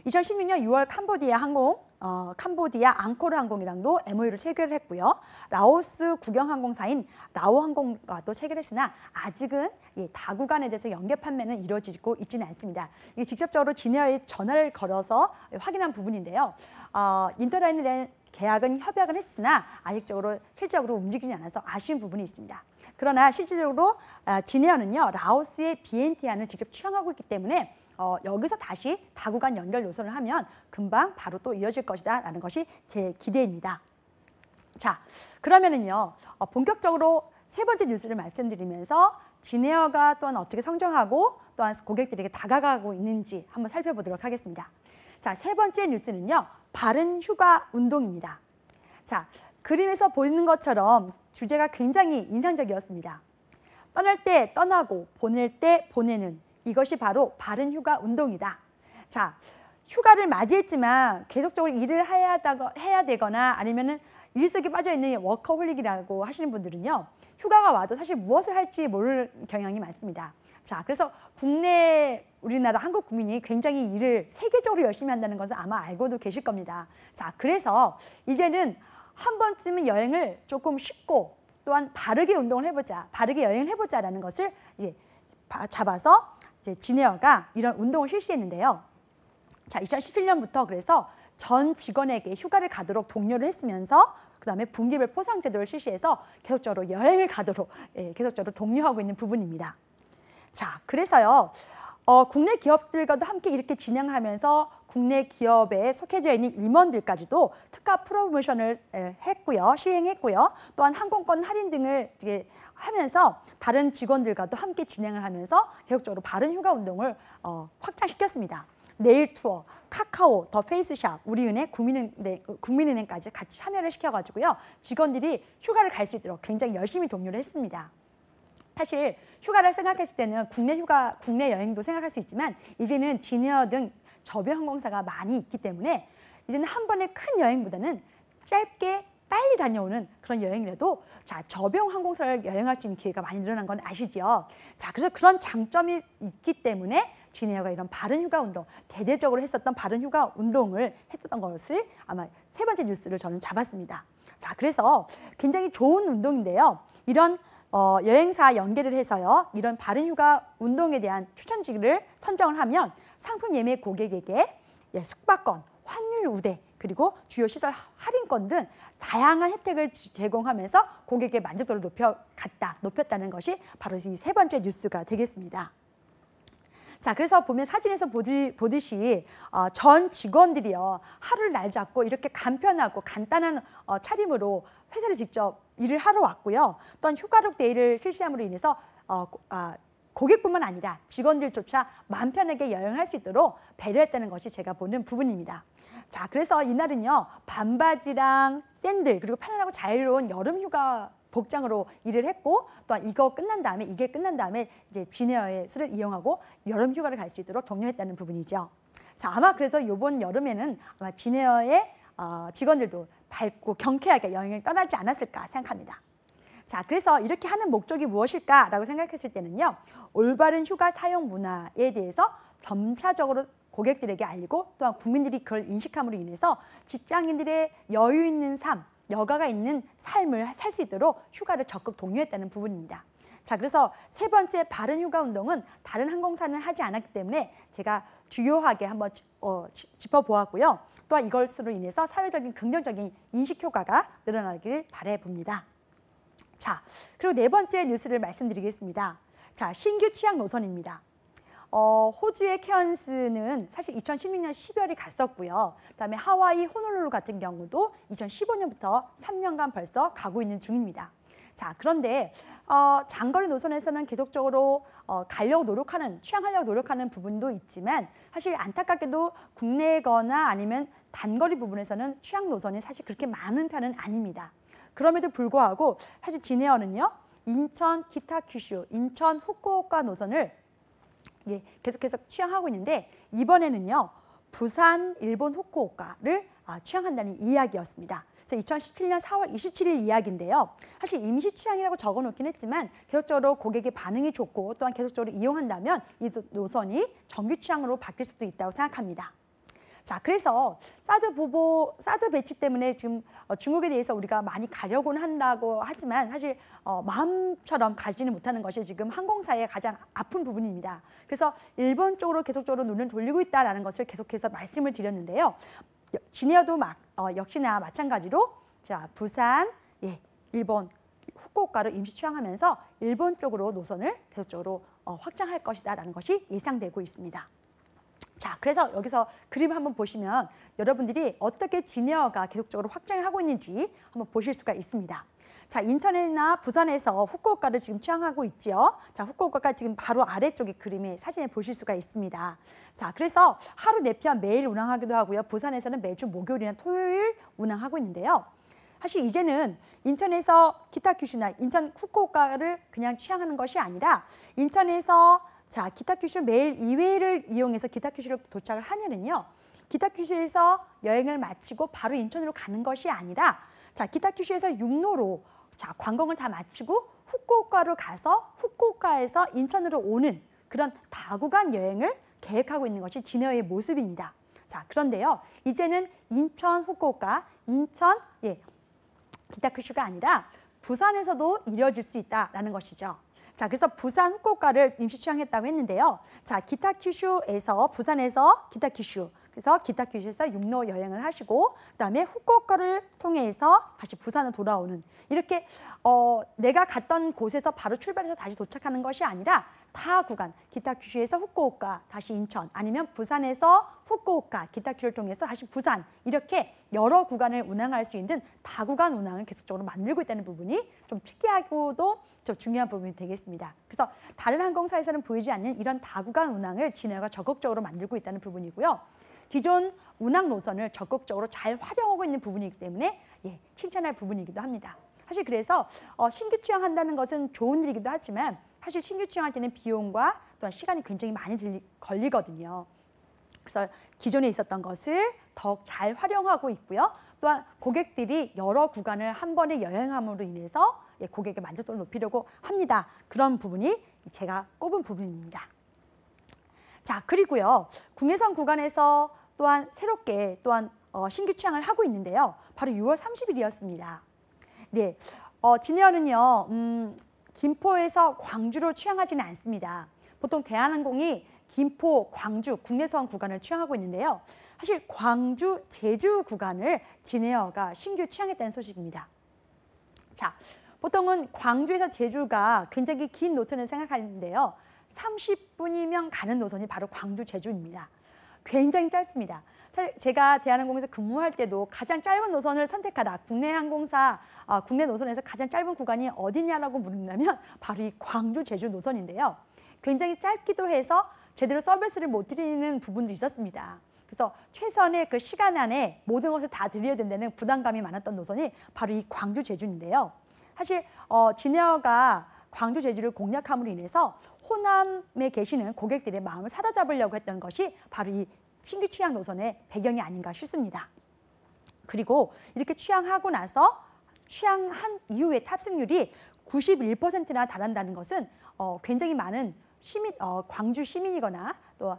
Speaker 1: 2016년 6월 캄보디아 앙코르 항공이랑도 MOU를 체결했고요. 라오스 국영항공사인 라오항공과도 체결했으나 아직은 다구간에 대해서 연계 판매는 이루어지고 있지는 않습니다. 이게 직접적으로 진에어에 전화를 걸어서 확인한 부분인데요. 인터라인에 대한 계약은 협약은 했으나 아직적으로 실질적으로 움직이지 않아서 아쉬운 부분이 있습니다. 그러나 실질적으로 진에어는요. 라오스의 비엔티안을 직접 취항하고 있기 때문에 여기서 다시 다구간 연결 노선을 하면 금방 바로 또 이어질 것이다 라는 것이 제 기대입니다. 자, 그러면은요. 본격적으로 세 번째 뉴스를 말씀드리면서 진에어가 또한 어떻게 성장하고 또한 고객들에게 다가가고 있는지 한번 살펴보도록 하겠습니다. 자, 세 번째 뉴스는요. 바른 휴가 운동입니다. 자, 그림에서 보이는 것처럼 주제가 굉장히 인상적이었습니다. 떠날 때 떠나고 보낼 때 보내는 이것이 바로 바른 휴가 운동이다. 자, 휴가를 맞이했지만 계속적으로 일을 해야 되거나 아니면은 일 속에 빠져 있는 워커홀릭이라고 하시는 분들은요. 휴가가 와도 사실 무엇을 할지 모를 경향이 많습니다. 자, 그래서 국내 우리나라 한국 국민이 굉장히 일을 세계적으로 열심히 한다는 것은 아마 알고도 계실 겁니다. 자, 그래서 이제는 한 번쯤은 여행을 조금 쉽고 또한 바르게 운동을 해보자, 바르게 여행을 해보자라는 것을 잡아서 진에어가 이런 운동을 실시했는데요. 자, 2017년부터 그래서 전 직원에게 휴가를 가도록 독려를 했으면서 그다음에 분기별 포상 제도를 실시해서 계속적으로 여행을 가도록 계속적으로 독려하고 있는 부분입니다. 자, 그래서요. 국내 기업들과도 함께 이렇게 진행하면서 국내 기업에 속해져 있는 임원들까지도 특가 프로모션을 했고요, 시행했고요. 또한 항공권 할인 등을 하면서 다른 직원들과도 함께 진행을 하면서 계속적으로 바른 휴가 운동을 확장시켰습니다. 네일 투어, 카카오, 더 페이스샵, 우리은행, 국민은행까지 같이 참여를 시켜가지고요. 직원들이 휴가를 갈 수 있도록 굉장히 열심히 독려를 했습니다. 사실 휴가를 생각했을 때는 국내 여행도 생각할 수 있지만 이제는 지니어 등 저비용 항공사가 많이 있기 때문에 이제는 한 번의 큰 여행보다는 짧게 빨리 다녀오는 그런 여행이라도 저비용 항공사를 여행할 수 있는 기회가 많이 늘어난 건 아시죠? 그래서 그런 장점이 있기 때문에 지니어가 이런 바른 휴가 운동, 대대적으로 했었던 바른 휴가 운동을 했었던 것을 아마 세 번째 뉴스를 저는 잡았습니다. 그래서 굉장히 좋은 운동인데요. 이런 여행사 연계를 해서요. 이런 바른 휴가 운동에 대한 추천지를 선정을 하면 상품 예매 고객에게 숙박권, 환율 우대, 그리고 주요 시설 할인권 등 다양한 혜택을 제공하면서 고객의 만족도를 높였다는 것이 바로 이 세 번째 뉴스가 되겠습니다. 그래서 보면 사진에서 보듯이 전 직원들이요. 하루를 날 잡고 이렇게 간편하고 간단한 차림으로 회사를 직접 일을 하러 왔고요. 또한 휴가룩 데이를 실시함으로 인해서 고객뿐만 아니라 직원들조차 마음 편하게 여행할 수 있도록 배려했다는 것이 제가 보는 부분입니다. 그래서 이날은요. 반바지랑 샌들 그리고 편안하고 자유로운 여름 휴가 복장으로 일을 했고 또한 이게 끝난 다음에 이제 지니어를 이용하고 여름 휴가를 갈 수 있도록 독려했다는 부분이죠. 아마 그래서 이번 여름에는 아마 지니어의 직원들도 밝고 경쾌하게 여행을 떠나지 않았을까 생각합니다. 그래서 이렇게 하는 목적이 무엇일까라고 생각했을 때는요. 올바른 휴가 사용 문화에 대해서 점차적으로 고객들에게 알리고 또한 국민들이 그걸 인식함으로 인해서 직장인들의 여유 있는 삶, 여가가 있는 삶을 살 수 있도록 휴가를 적극 독려했다는 부분입니다. 그래서 세 번째 바른 휴가 운동은 다른 항공사는 하지 않았기 때문에 제가 주요하게 한번 짚어보았고요. 또한 이것으로 인해서 사회적인 긍정적인 인식 효과가 늘어나길 바라봅니다. 그리고 네 번째 뉴스를 말씀드리겠습니다. 신규 취향 노선입니다. 호주의 케언스는 사실 2016년 12월에 갔었고요. 그다음에 하와이 호놀룰루 같은 경우도 2015년부터 3년간 벌써 가고 있는 중입니다. 그런데 장거리 노선에서는 계속적으로 취향하려고 노력하는 부분도 있지만 사실 안타깝게도 국내거나 아니면 단거리 부분에서는 취향 노선이 사실 그렇게 많은 편은 아닙니다. 그럼에도 불구하고 사실 지니어는요. 인천, 기타 큐슈, 인천, 후쿠오카 노선을 계속해서 취향하고 있는데 이번에는요. 부산, 일본 후쿠오카를 취향한다는 이야기였습니다. 2017년 4월 27일 이야기인데요. 사실 임시 취향이라고 적어놓긴 했지만 계속적으로 고객의 반응이 좋고 또한 계속적으로 이용한다면 이 노선이 정규 취향으로 바뀔 수도 있다고 생각합니다. 그래서 사드 배치 때문에 지금 중국에 대해서 우리가 많이 가려고는 한다고 하지만 사실 마음처럼 가지는 못하는 것이 지금 항공사의 가장 아픈 부분입니다. 그래서 일본 쪽으로 계속적으로 눈을 돌리고 있다는 것을 계속해서 말씀을 드렸는데요. 지니어도 역시나 마찬가지로 부산, 일본, 후쿠오카로 임시 취향하면서 일본 쪽으로 노선을 계속적으로 확장할 것이다라는 것이 예상되고 있습니다. 그래서 여기서 그림 한번 보시면 여러분들이 어떻게 지니어가 계속적으로 확장을 하고 있는지 한번 보실 수가 있습니다. 인천이나 부산에서 후쿠오카를 지금 취향하고 있지요. 후쿠오카가 지금 바로 아래쪽에 그림에 사진에 보실 수가 있습니다. 그래서 하루 4편 매일 운항하기도 하고요. 부산에서는 매주 목요일이나 토요일 운항하고 있는데요. 사실 이제는 인천에서 기타 큐슈나 인천 후쿠오카를 그냥 취향하는 것이 아니라 인천에서 기타 큐슈 매일 2회를 이용해서 기타 큐슈로 도착을 하면은요. 기타 큐슈에서 여행을 마치고 바로 인천으로 가는 것이 아니라 기타 큐슈에서 육로로 관광을 다 마치고 후쿠오카로 가서 후쿠오카에서 인천으로 오는 그런 다구간 여행을 계획하고 있는 것이 지니어의 모습입니다. 그런데요. 이제는 인천, 후쿠오카, 인천, 기타 큐슈가 아니라 부산에서도 이루어질 수 있다는 것이죠. 그래서 부산, 후쿠오카를 임시 취향했다고 했는데요. 기타 큐슈에서 부산에서 기타 큐슈, 그래서 기타 규슈에서 육로 여행을 하시고 그다음에 후쿠오카를 통해서 다시 부산을 돌아오는 이렇게 내가 갔던 곳에서 바로 출발해서 다시 도착하는 것이 아니라 타 구간 기타 규슈에서 후쿠오카 다시 인천 아니면 부산에서 후쿠오카 기타 규슈를 통해서 다시 부산 이렇게 여러 구간을 운항할 수 있는 다구간 운항을 계속적으로 만들고 있다는 부분이 좀 특이하고도 좀 중요한 부분이 되겠습니다. 그래서 다른 항공사에서는 보이지 않는 이런 다구간 운항을 진에어가 적극적으로 만들고 있다는 부분이고요. 기존 운항 노선을 적극적으로 잘 활용하고 있는 부분이기 때문에 칭찬할 부분이기도 합니다. 사실 그래서 신규 취항한다는 것은 좋은 일이기도 하지만 사실 신규 취항할 때는 비용과 또한 시간이 굉장히 많이 걸리거든요. 그래서 기존에 있었던 것을 더욱 잘 활용하고 있고요. 또한 고객들이 여러 구간을 한 번에 여행함으로 인해서 고객의 만족도를 높이려고 합니다. 그런 부분이 제가 꼽은 부분입니다. 자, 그리고요. 국내선 구간에서 또한 새롭게 또한 신규 취항을 하고 있는데요. 바로 6월 30일이었습니다. 네, 진에어는요. 김포에서 광주로 취항하지는 않습니다. 보통 대한항공이 김포, 광주, 국내선 구간을 취항하고 있는데요. 사실 광주, 제주 구간을 진에어가 신규 취항했다는 소식입니다. 자, 보통은 광주에서 제주가 굉장히 긴 노선을 생각하는데요. 30분이면 가는 노선이 바로 광주, 제주입니다. 굉장히 짧습니다. 사실 제가 대한항공에서 근무할 때도 가장 짧은 노선을 선택하라. 국내 항공사, 국내 노선에서 가장 짧은 구간이 어디냐라고 물으면 바로 이 광주, 제주 노선인데요. 굉장히 짧기도 해서 제대로 서비스를 못 드리는 부분도 있었습니다. 그래서 최선의 그 시간 안에 모든 것을 다 드려야 된다는 부담감이 많았던 노선이 바로 이 광주, 제주인데요. 사실 진에어가 광주, 제주를 공략함으로 인해서 호남에 계시는 고객들의 마음을 사로잡으려고 했던 것이 바로 이 신규 취항 노선의 배경이 아닌가 싶습니다. 그리고 이렇게 취항하고 나서 취항한 이후의 탑승률이 91%나 달한다는 것은 굉장히 많은 광주 시민이거나 또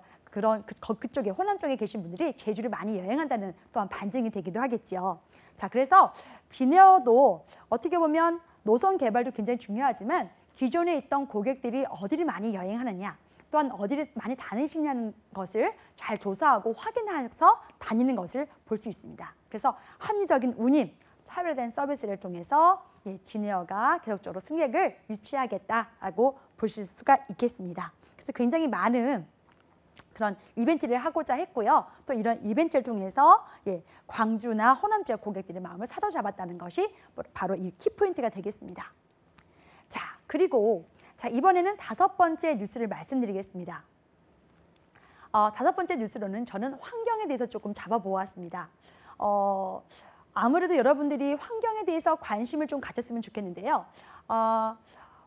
Speaker 1: 그쪽에 호남 쪽에 계신 분들이 제주를 많이 여행한다는 또한 반증이 되기도 하겠죠. 자, 그래서 진에어도 어떻게 보면 노선 개발도 굉장히 중요하지만 기존에 있던 고객들이 어디를 많이 여행하느냐 또한 어디를 많이 다니시냐는 것을 잘 조사하고 확인해서 다니는 것을 볼 수 있습니다. 그래서 합리적인 운임, 차별화된 서비스를 통해서 진에어가 계속적으로 승객을 유치하겠다라고 보실 수가 있겠습니다. 그래서 굉장히 많은 그런 이벤트를 하고자 했고요. 또 이런 이벤트를 통해서 광주나 호남 지역 고객들의 마음을 사로잡았다는 것이 바로 이 키포인트가 되겠습니다. 자, 그리고 이번에는 5번째 뉴스를 말씀드리겠습니다. 5번째 뉴스로는 저는 환경에 대해서 조금 잡아보았습니다. 아무래도 여러분들이 환경에 대해서 관심을 좀 가졌으면 좋겠는데요.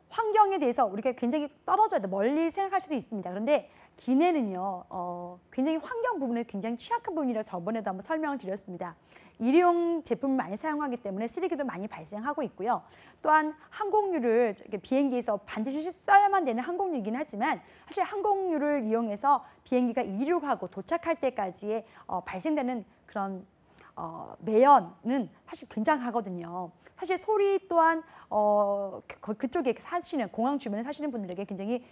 Speaker 1: 환경에 대해서 우리가 굉장히 떨어져야 돼 멀리 생각할 수도 있습니다. 그런데 기내는요, 굉장히 환경 부분에 굉장히 취약한 부분이라서 저번에도 한번 설명을 드렸습니다. 일회용 제품을 많이 사용하기 때문에 쓰레기도 많이 발생하고 있고요. 또한 항공유를 비행기에서 반드시 써야만 되는 항공유이긴 하지만 사실 항공유를 이용해서 비행기가 이륙하고 도착할 때까지의 발생되는 그런 매연은 사실 굉장하거든요. 사실 소리 또한 그쪽에 사시는 공항 주변에 사시는 분들에게 굉장히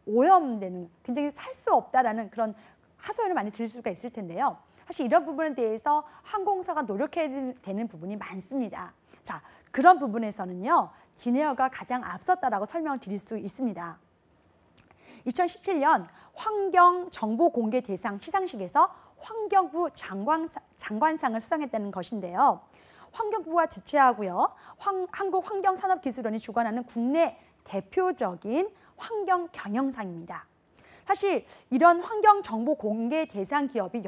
Speaker 1: 오염되는 굉장히 살 수 없다라는 그런 하소연을 많이 들을 수가 있을 텐데요. 사실 이런 부분에 대해서 항공사가 노력해야 되는 부분이 많습니다. 자, 그런 부분에서는요. 진에어가 가장 앞섰다라고 설명을 드릴 수 있습니다. 2017년 환경정보공개 대상 시상식에서 환경부 장관상을 수상했다는 것인데요. 환경부가 주최하고요. 한국환경산업기술원이 주관하는 국내 대표적인 환경 경영상입니다. 사실 이런 환경정보 공개 대상 기업이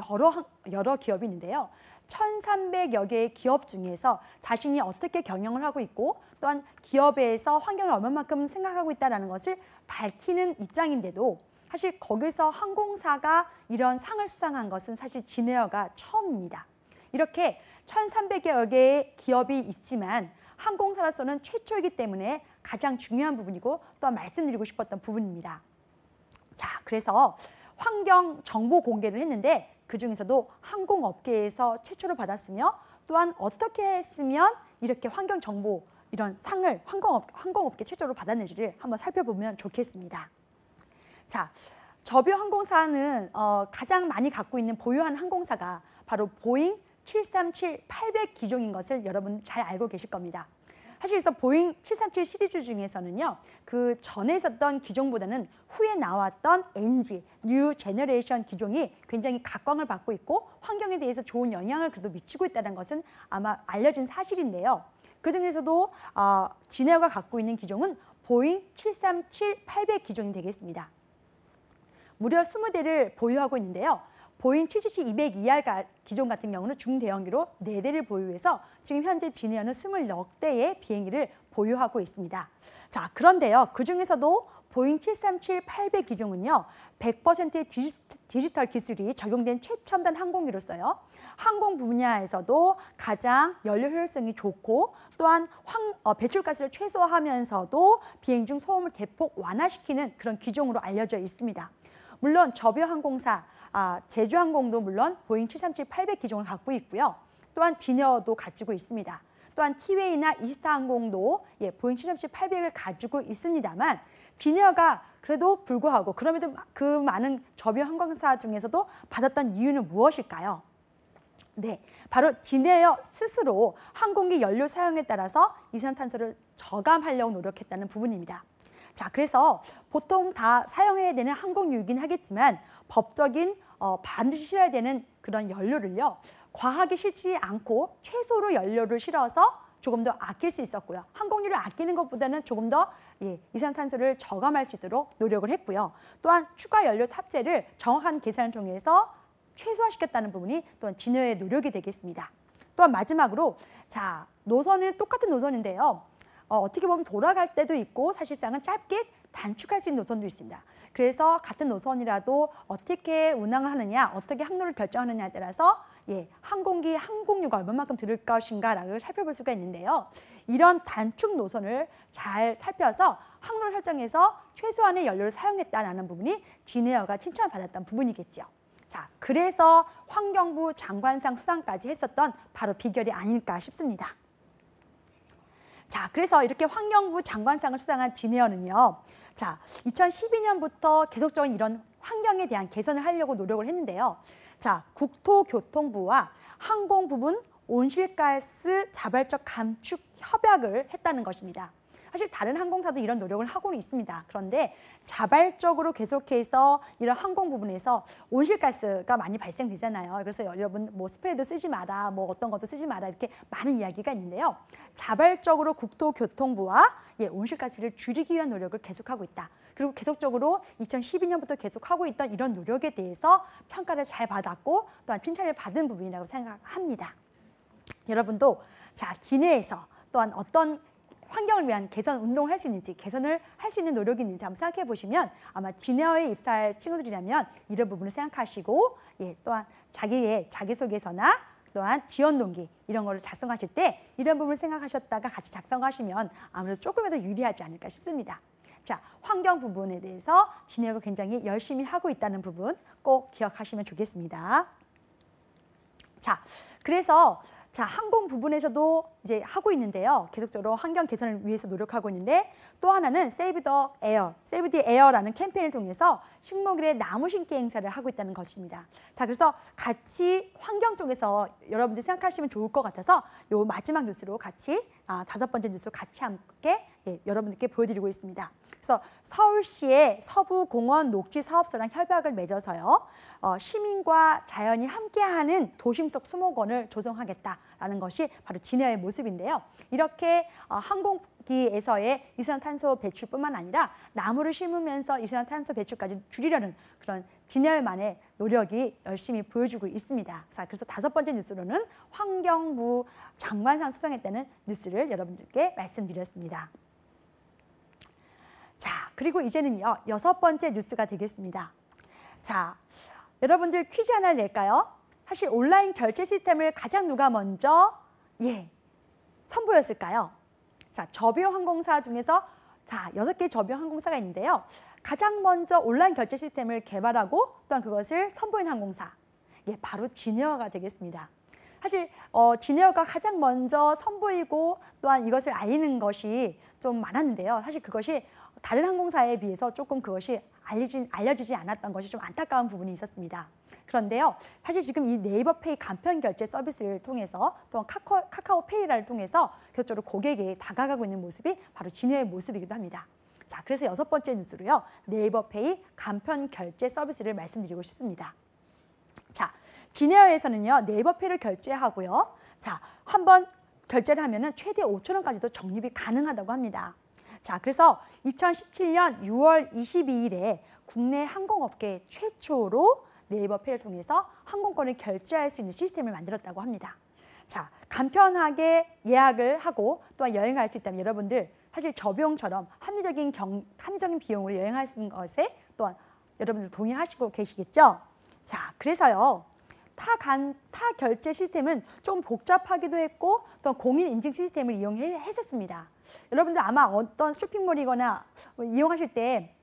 Speaker 1: 여러 기업이 있는데요. 1,300여 개의 기업 중에서 자신이 어떻게 경영을 하고 있고 또한 기업에서 환경을 얼마만큼 생각하고 있다는 것을 밝히는 입장인데도 사실 거기서 항공사가 이런 상을 수상한 것은 사실 진에어가 처음입니다. 이렇게 1,300여 개의 기업이 있지만 항공사로서는 최초이기 때문에 가장 중요한 부분이고 또한 말씀드리고 싶었던 부분입니다. 자, 그래서 환경 정보 공개를 했는데 그중에서도 항공업계에서 최초로 받았으며 또한 어떻게 했으면 이렇게 환경 정보 이런 상을 항공업계 최초로 받았는지를 한번 살펴보면 좋겠습니다. 자, 저비용 항공사는 가장 많이 갖고 있는 보유한 항공사가 바로 보잉 737-800 기종인 것을 여러분 잘 알고 계실 겁니다. 사실 그래서 보잉 737 시리즈 중에서는요, 그 전에 있었던 기종보다는 후에 나왔던 NG, 뉴 제너레이션 기종이 굉장히 각광을 받고 있고 환경에 대해서 좋은 영향을 그래도 미치고 있다는 것은 아마 알려진 사실인데요. 그 중에서도 진에어가 갖고 있는 기종은 보잉 737-800 기종이 되겠습니다. 무려 20대를 보유하고 있는데요. 보잉 777-200ER 기종 같은 경우는 중대형기로 4대를 보유해서 지금 현재 진에어는 20여 대의 비행기를 보유하고 있습니다. 자, 그런데요. 그중에서도 보잉 737-800 기종은요. 100%의 디지털 기술이 적용된 최첨단 항공기로서요. 항공 분야에서도 가장 연료 효율성이 좋고 또한 배출가스를 최소화하면서도 비행 중 소음을 대폭 완화시키는 그런 기종으로 알려져 있습니다. 물론 저비용 항공사 제주항공도 물론 보잉 737-800 기종을 갖고 있고요. 또한 진에어도 가지고 있습니다. 또한 티웨이나 이스타항공도 보잉 737-800을 가지고 있습니다만 진에어가 그래도 불구하고 그럼에도 그 많은 저비용 항공사 중에서도 받았던 이유는 무엇일까요? 네, 바로 진에어 스스로 항공기 연료 사용에 따라서 이산화탄소를 저감하려고 노력했다는 부분입니다. 자, 그래서 보통 다 사용해야 되는 항공유이긴 하겠지만 법적인 반드시 실어야 되는 그런 연료를요. 과하게 실지 않고 최소로 연료를 실어서 조금 더 아낄 수 있었고요. 항공유를 아끼는 것보다는 조금 더 이산화탄소를 저감할 수 있도록 노력을 했고요. 또한 추가 연료 탑재를 정확한 계산을 통해서 최소화시켰다는 부분이 또한 진에어의 노력이 되겠습니다. 또한 마지막으로 자, 노선은 똑같은 노선인데요. 어떻게 보면 돌아갈 때도 있고 사실상은 짧게 단축할 수 있는 노선도 있습니다. 그래서 같은 노선이라도 어떻게 운항을 하느냐, 어떻게 항로를 결정하느냐에 따라서 항공기 항공료가 얼마만큼 들을 것인가를 살펴볼 수가 있는데요. 이런 단축 노선을 잘 살펴서 항로를 설정해서 최소한의 연료를 사용했다는 부분이 진에어가 칭찬을 받았던 부분이겠죠. 자, 그래서 환경부 장관상 수상까지 했었던 바로 비결이 아닐까 싶습니다. 자, 그래서 이렇게 환경부 장관상을 수상한 진에어는요. 자, 2012년부터 계속적인 이런 환경에 대한 개선을 하려고 노력을 했는데요. 자, 국토교통부와 항공부문 온실가스 자발적 감축 협약을 했다는 것입니다. 사실 다른 항공사도 이런 노력을 하고는 있습니다. 그런데 자발적으로 계속해서 이런 항공 부분에서 온실가스가 많이 발생되잖아요. 그래서 여러분 뭐 스프레이도 쓰지 마라, 뭐 어떤 것도 쓰지 마라 이렇게 많은 이야기가 있는데요. 자발적으로 국토교통부와 온실가스를 줄이기 위한 노력을 계속하고 있다. 그리고 계속적으로 2012년부터 계속하고 있던 이런 노력에 대해서 평가를 잘 받았고 또한 칭찬을 받은 부분이라고 생각합니다. 여러분도 자, 기내에서 또한 어떤 환경을 위한 개선 운동을 할 수 있는지, 개선을 할 수 있는 노력이 있는지 한번 생각해 보시면 아마 진에어에 입사할 친구들이라면 이런 부분을 생각하시고 또한 자기의 자기소개서나 또한 지원 동기 이런 거를 작성하실 때 이런 부분을 생각하셨다가 같이 작성하시면 아무래도 조금이라도 유리하지 않을까 싶습니다. 자, 환경 부분에 대해서 진에어가 굉장히 열심히 하고 있다는 부분 꼭 기억하시면 좋겠습니다. 자, 그래서 항공 부분에서도 이제 하고 있는데요. 계속적으로 환경 개선을 위해서 노력하고 있는데 또 하나는 세이브 더 에어, 세이브 더 에어라는 캠페인을 통해서 식목일에 나무 심기 행사를 하고 있다는 것입니다. 자, 그래서 같이 환경 쪽에서 여러분들이 생각하시면 좋을 것 같아서 요 마지막 뉴스로 같이 5번째 뉴스로 같이 함께 여러분들께 보여드리고 있습니다. 그래서 서울시의 서부공원 녹지 사업소랑 협약을 맺어서요. 시민과 자연이 함께하는 도심 속 수목원을 조성하겠다라는 것이 바로 진에어의 모습인데요. 이렇게 항공기에서의 이산화탄소 배출뿐만 아니라 나무를 심으면서 이산화탄소 배출까지 줄이려는 그런 진에어만의 노력이 열심히 보여주고 있습니다. 자, 그래서 5번째 뉴스로는 환경부 장관상 수상했다는 뉴스를 여러분들께 말씀드렸습니다. 자, 그리고 이제는요, 6번째 뉴스가 되겠습니다. 자, 여러분들 퀴즈 하나를 낼까요? 사실 온라인 결제 시스템을 가장 누가 먼저 선보였을까요? 자, 저비용 항공사 중에서 6개 저비용 항공사가 있는데요. 가장 먼저 온라인 결제 시스템을 개발하고 또한 그것을 선보인 항공사, 바로 진에어가 되겠습니다. 사실 진에어가 가장 먼저 선보이고 또한 이것을 알리는 것이 좀 많았는데요. 사실 그것이 다른 항공사에 비해서 조금 그것이 알려지지 않았던 것이 좀 안타까운 부분이 있었습니다. 그런데요, 사실 지금 이 네이버페이 간편 결제 서비스를 통해서 또한 카카오페이를 통해서 계속적으로 고객에 다가가고 있는 모습이 바로 진해의 모습이기도 합니다. 자, 그래서 6번째 뉴스로요, 네이버페이 간편 결제 서비스를 말씀드리고 싶습니다. 자, 진에어에서는요, 네이버페이를 결제하고요. 자, 한번 결제를 하면은 최대 5,000원까지도 적립이 가능하다고 합니다. 자, 그래서 2017년 6월 22일에 국내 항공업계 최초로 네이버페이를 통해서 항공권을 결제할 수 있는 시스템을 만들었다고 합니다. 자, 간편하게 예약을 하고 또한 여행할 수 있다면 여러분들 사실 저 비용처럼 합리적인 비용으로 여행할 수 있는 것에 또한 여러분들 동의하시고 계시겠죠? 자, 그래서요, 타 결제 시스템은 좀 복잡하기도 했고 또 공인 인증 시스템을 이용했었습니다. 여러분들 아마 어떤 쇼핑몰이거나 이용하실 때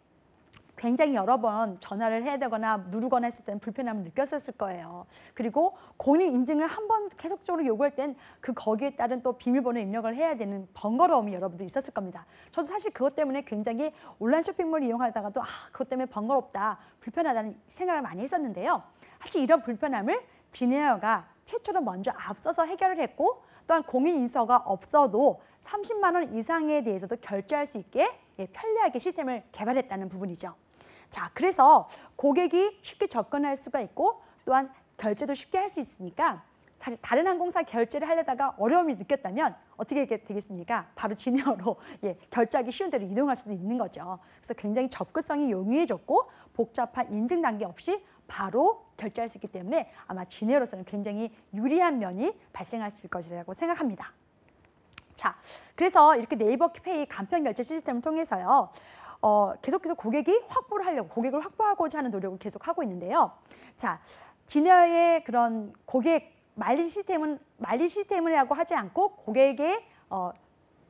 Speaker 1: 굉장히 여러 번 전화를 해야 되거나 누르거나 했을 때는 불편함을 느꼈었을 거예요. 그리고 공인 인증을 한 번 계속적으로 요구할 땐 거기에 따른 또 비밀번호 입력을 해야 되는 번거로움이 여러분들 있었을 겁니다. 저도 사실 그것 때문에 굉장히 온라인 쇼핑몰 이용하다가도 그것 때문에 번거롭다, 불편하다는 생각을 많이 했었는데요. 사실 이런 불편함을 진에어가 최초로 먼저 앞서서 해결을 했고 또한 공인 인서가 없어도 30만 원 이상에 대해서도 결제할 수 있게 편리하게 시스템을 개발했다는 부분이죠. 자, 그래서 고객이 쉽게 접근할 수가 있고 또한 결제도 쉽게 할 수 있으니까 사실 다른 항공사 결제를 하려다가 어려움을 느꼈다면 어떻게 되겠습니까? 바로 진에어로 결제하기 쉬운 대로 이동할 수도 있는 거죠. 그래서 굉장히 접근성이 용이해졌고 복잡한 인증 단계 없이 바로 결제할 수 있기 때문에 아마 진에어로서는 굉장히 유리한 면이 발생했을 것이라고 생각합니다. 자, 그래서 이렇게 네이버페이 간편 결제 시스템을 통해서요, 계속해서 고객을 확보하고자 하는 노력을 계속하고 있는데요. 자, 진에어의 그런 고객 말리 시스템이라고 하지 않고 고객의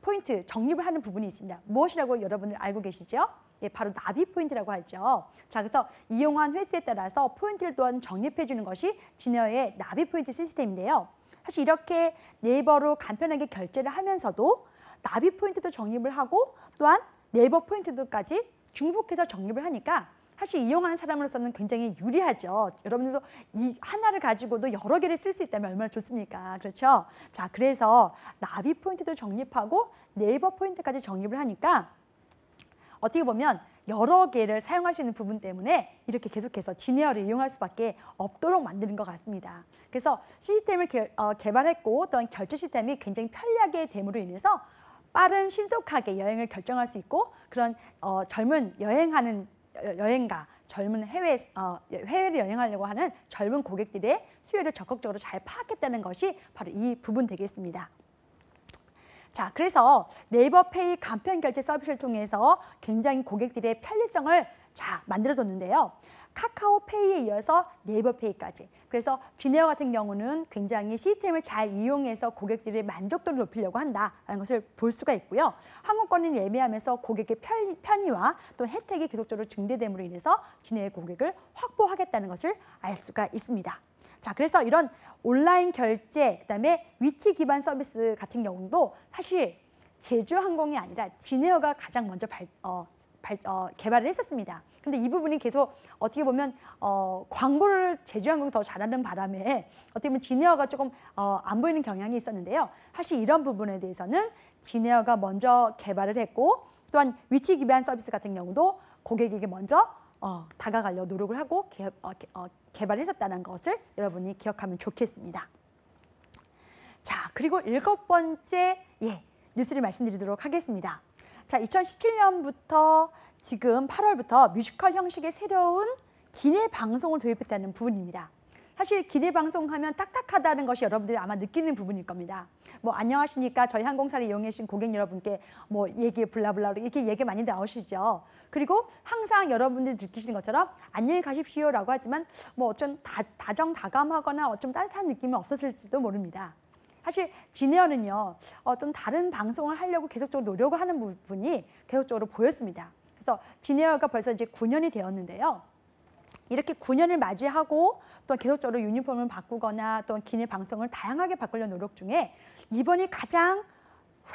Speaker 1: 포인트 적립을 하는 부분이 있습니다. 무엇이라고 여러분들 알고 계시죠? 바로 나비 포인트라고 하죠. 자, 그래서 이용한 횟수에 따라서 포인트를 또한 적립해 주는 것이 진에어의 나비 포인트 시스템인데요. 사실 이렇게 네이버로 간편하게 결제를 하면서도 나비 포인트도 적립을 하고 또한 네이버 포인트도까지 중복해서 적립을 하니까 사실 이용하는 사람으로서는 굉장히 유리하죠. 여러분들도 이 하나를 가지고도 여러 개를 쓸 수 있다면 얼마나 좋습니까? 그렇죠? 자, 그래서 나비 포인트도 적립하고 네이버 포인트까지 적립을 하니까 어떻게 보면 여러 개를 사용할 수 있는 부분 때문에 이렇게 계속해서 진에어를 이용할 수밖에 없도록 만드는 것 같습니다. 그래서 시스템을 개발했고 또한 결제 시스템이 굉장히 편리하게 됨으로 인해서 빠른 신속하게 여행을 결정할 수 있고 그런 젊은 여행가, 젊은 해외를 여행하려고 하는 젊은 고객들의 수요를 적극적으로 잘 파악했다는 것이 바로 이 부분 되겠습니다. 자, 그래서 네이버페이 간편 결제 서비스를 통해서 굉장히 고객들의 편리성을 만들어줬는데요. 카카오페이에 이어서 네이버페이까지. 그래서 진에어 같은 경우는 굉장히 시스템을 잘 이용해서 고객들의 만족도를 높이려고 한다는 것을 볼 수가 있고요. 항공권을 예매하면서 고객의 편의와 또 혜택이 계속적으로 증대됨으로 인해서 진에어의 고객을 확보하겠다는 것을 알 수가 있습니다. 자, 그래서 이런 온라인 결제, 그다음에 위치 기반 서비스 같은 경우도 사실 제주항공이 아니라 진에어가 가장 먼저 개발을 했었습니다. 근데 이 부분이 계속 어떻게 보면 광고를 제주항공이 더 잘하는 바람에 어떻게 보면 진에어가 조금 안 보이는 경향이 있었는데요. 사실 이런 부분에 대해서는 진에어가 먼저 개발을 했고 또한 위치 기반 서비스 같은 경우도 고객에게 먼저 다가가려고 노력을 하고 개발했었다는 것을 여러분이 기억하면 좋겠습니다. 자, 그리고 7번째 뉴스를 말씀드리도록 하겠습니다. 자, 2017년부터 지금 8월부터 뮤지컬 형식의 새로운 기내 방송을 도입했다는 부분입니다. 사실 기내 방송하면 딱딱하다는 것이 여러분들이 아마 느끼는 부분일 겁니다. 뭐 안녕하십니까, 저희 항공사를 이용해주신 고객 여러분께 뭐 얘기 블라블라 이렇게 얘기 많이 나오시죠. 그리고 항상 여러분들이 느끼시는 것처럼 안녕히 가십시오라고 하지만 뭐 어쩜 다정다감하거나 어쩜 따뜻한 느낌이 없었을지도 모릅니다. 사실 진에어는요, 좀 다른 방송을 하려고 계속적으로 노력을 하는 부분이 계속적으로 보였습니다. 그래서 진에어가 벌써 이제 9년이 되었는데요. 이렇게 9년을 맞이하고 또 계속적으로 유니폼을 바꾸거나 또 기내 방송을 다양하게 바꾸려는 노력 중에 이번이 가장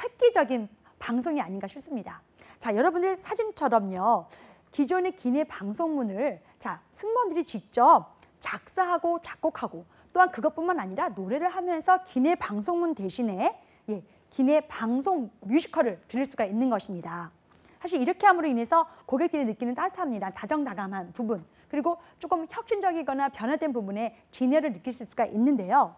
Speaker 1: 획기적인 방송이 아닌가 싶습니다. 자, 여러분들 사진처럼요. 기존의 기내 방송문을 자, 승무원들이 직접 작사하고 작곡하고 또한 그것뿐만 아니라 노래를 하면서 기내 방송문 대신에 기내 방송 뮤지컬을 들을 수가 있는 것입니다. 사실 이렇게 함으로 인해서 고객들이 느끼는 따뜻함이란 다정다감한 부분 그리고 조금 혁신적이거나 변화된 부분에 진해를 느낄 수가 있는데요.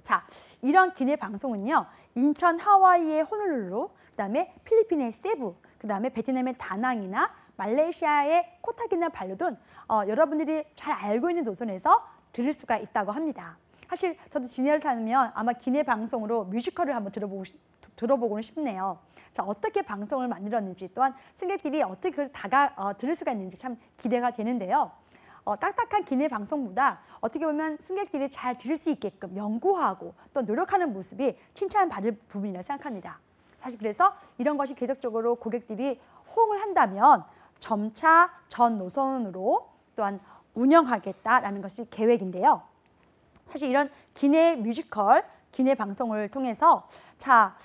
Speaker 1: 자, 이런 기내 방송은요. 인천 하와이의 호놀룰루, 그다음에 필리핀의 세부, 그다음에 베트남의 다낭이나 말레이시아의 코타키나발루 등 여러분들이 잘 알고 있는 노선에서 들을 수가 있다고 합니다. 사실 저도 진해를 타면 아마 기내 방송으로 뮤지컬을 한번 들어보고는 싶네요. 자, 어떻게 방송을 만들었는지 또한 승객들이 어떻게 그걸 들을 수가 있는지 참 기대가 되는데요. 딱딱한 기내 방송보다 어떻게 보면 승객들이 잘 들을 수 있게끔 연구하고 또 노력하는 모습이 칭찬받을 부분이라고 생각합니다. 사실 그래서 이런 것이 계속적으로 고객들이 호응을 한다면 점차 전 노선으로 또한 운영하겠다라는 것이 계획인데요. 사실 이런 기내 뮤지컬, 기내 방송을 통해서 자,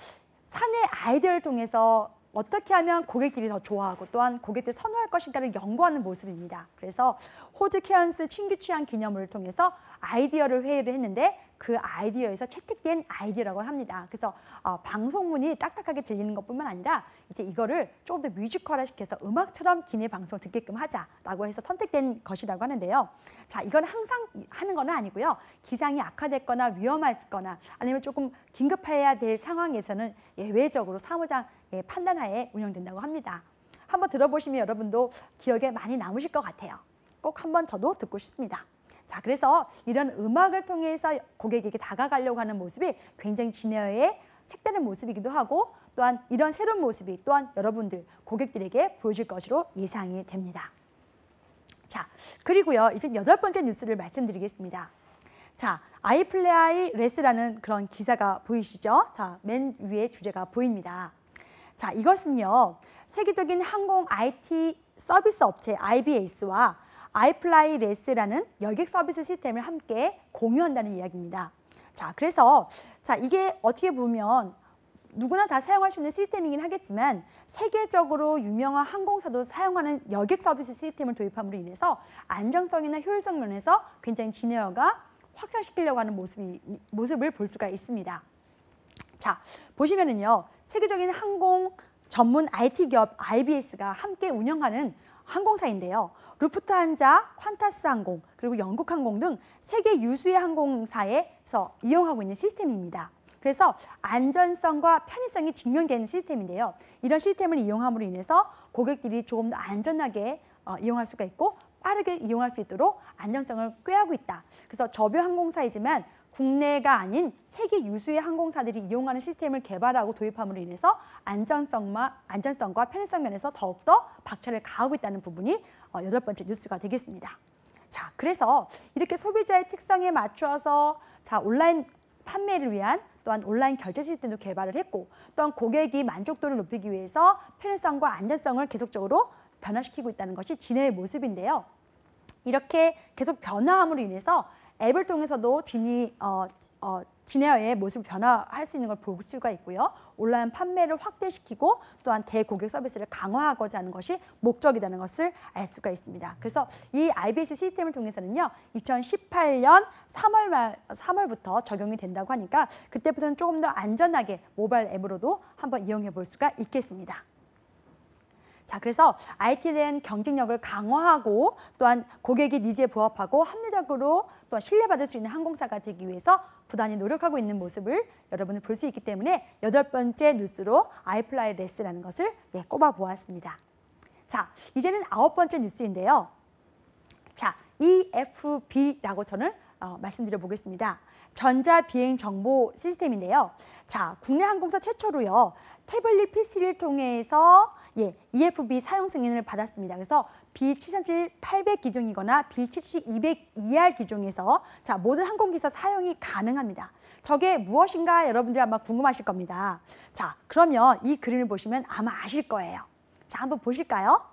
Speaker 1: 사내 아이디어를 통해서 어떻게 하면 고객들이 더 좋아하고 또한 고객들이 선호할 것인가를 연구하는 모습입니다. 그래서 호주 케언스 신규 취향 기념물을 통해서 아이디어를 회의를 했는데 그 아이디어에서 채택된 아이디어라고 합니다. 그래서 방송문이 딱딱하게 들리는 것뿐만 아니라 이제 이거를 조금 더 뮤지컬화 시켜서 음악처럼 기내 방송을 듣게끔 하자라고 해서 선택된 것이라고 하는데요. 자, 이건 항상 하는 건 아니고요. 기상이 악화됐거나 위험했거나 아니면 조금 긴급해야 될 상황에서는 예외적으로 사무장의 판단하에 운영된다고 합니다. 한번 들어보시면 여러분도 기억에 많이 남으실 것 같아요. 꼭 한번 저도 듣고 싶습니다. 자, 그래서 이런 음악을 통해서 고객에게 다가가려고 하는 모습이 굉장히 진해의 색다른 모습이기도 하고 또한 이런 새로운 모습이 또한 여러분들 고객들에게 보여질 것으로 예상이 됩니다. 자, 그리고요 이제 8번째 뉴스를 말씀드리겠습니다. 자, 아이플라이 레스라는 그런 기사가 보이시죠? 자, 맨 위에 주제가 보입니다. 자, 이것은요 세계적인 항공 IT 서비스 업체 IBAS와 아이플라이 레스라는 여객 서비스 시스템을 함께 공유한다는 이야기입니다. 자, 그래서 자, 이게 어떻게 보면 누구나 다 사용할 수 있는 시스템이긴 하겠지만 세계적으로 유명한 항공사도 사용하는 여객 서비스 시스템을 도입함으로 인해서 안정성이나 효율성 면에서 굉장히 진에어가 확장시키려고 하는 모습을 볼 수가 있습니다. 자, 보시면은요 세계적인 항공 전문 IT 기업 IBS가 함께 운영하는 항공사인데요. 루프트한자, 퀀타스 항공, 그리고 영국 항공 등 세계 유수의 항공사에서 이용하고 있는 시스템입니다. 그래서 안전성과 편의성이 증명되는 시스템인데요. 이런 시스템을 이용함으로 인해서 고객들이 조금 더 안전하게 이용할 수가 있고 빠르게 이용할 수 있도록 안전성을 꾀하고 있다. 그래서 저변 항공사이지만 국내가 아닌 세계 유수의 항공사들이 이용하는 시스템을 개발하고 도입함으로 인해서 안전성과 편의성 면에서 더욱더 박차를 가하고 있다는 부분이 8번째 뉴스가 되겠습니다. 자, 그래서 이렇게 소비자의 특성에 맞춰서 자, 온라인 판매를 위한 또한 온라인 결제 시스템도 개발을 했고 또한 고객이 만족도를 높이기 위해서 편의성과 안전성을 계속적으로 변화시키고 있다는 것이 진해의 모습인데요. 이렇게 계속 변화함으로 인해서 앱을 통해서도 진에어의 모습을 변화할 수 있는 걸 볼 수가 있고요. 온라인 판매를 확대시키고 또한 대고객 서비스를 강화하고자 하는 것이 목적이라는 것을 알 수가 있습니다. 그래서 이 IBS 시스템을 통해서는요. 2018년 3월부터 적용이 된다고 하니까 그때부터는 조금 더 안전하게 모바일 앱으로도 한번 이용해 볼 수가 있겠습니다. 자, 그래서 IT에 대한 경쟁력을 강화하고 또한 고객의 니즈에 부합하고 합리적으로 또한 신뢰받을 수 있는 항공사가 되기 위해서 부단히 노력하고 있는 모습을 여러분은 볼 수 있기 때문에 8번째 뉴스로 아이플라이 레스라는 것을 꼽아 보았습니다. 자, 이제는 9번째 뉴스인데요. 자, EFB라고 저는 말씀드려 보겠습니다. 전자비행 정보 시스템인데요. 자, 국내 항공사 최초로요. 태블릿 PC를 통해서 EFB 사용 승인을 받았습니다. 그래서 B737-800 기종이거나 B737-200ER 기종에서 자, 모든 항공기에서 사용이 가능합니다. 저게 무엇인가 여러분들이 아마 궁금하실 겁니다. 자, 그러면 이 그림을 보시면 아마 아실 거예요. 자, 한번 보실까요?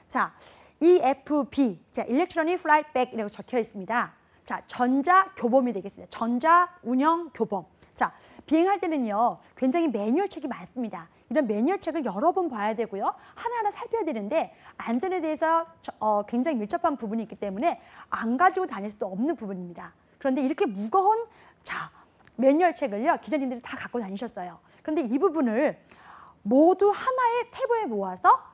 Speaker 1: 자, EFB, 자, Electronic Flight Bag이라고 적혀 있습니다. 자, 전자 교범이 되겠습니다. 전자 운영 교범. 자, 비행할 때는요, 굉장히 매뉴얼책이 많습니다. 이런 매뉴얼책을 여러 번 봐야 되고요. 하나하나 살펴야 되는데 안전에 대해서 굉장히 밀접한 부분이 있기 때문에 안 가지고 다닐 수도 없는 부분입니다. 그런데 이렇게 무거운 매뉴얼책을요, 기자님들이 다 갖고 다니셨어요. 그런데 이 부분을 모두 하나의 탭에 모아서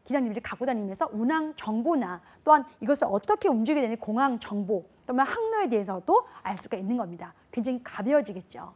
Speaker 1: 기자님들이 갖고 다니면서 운항 정보나 또한 이것을 어떻게 움직이게 되는 공항 정보, 또는 항로에 대해서도 알 수가 있는 겁니다. 굉장히 가벼워지겠죠.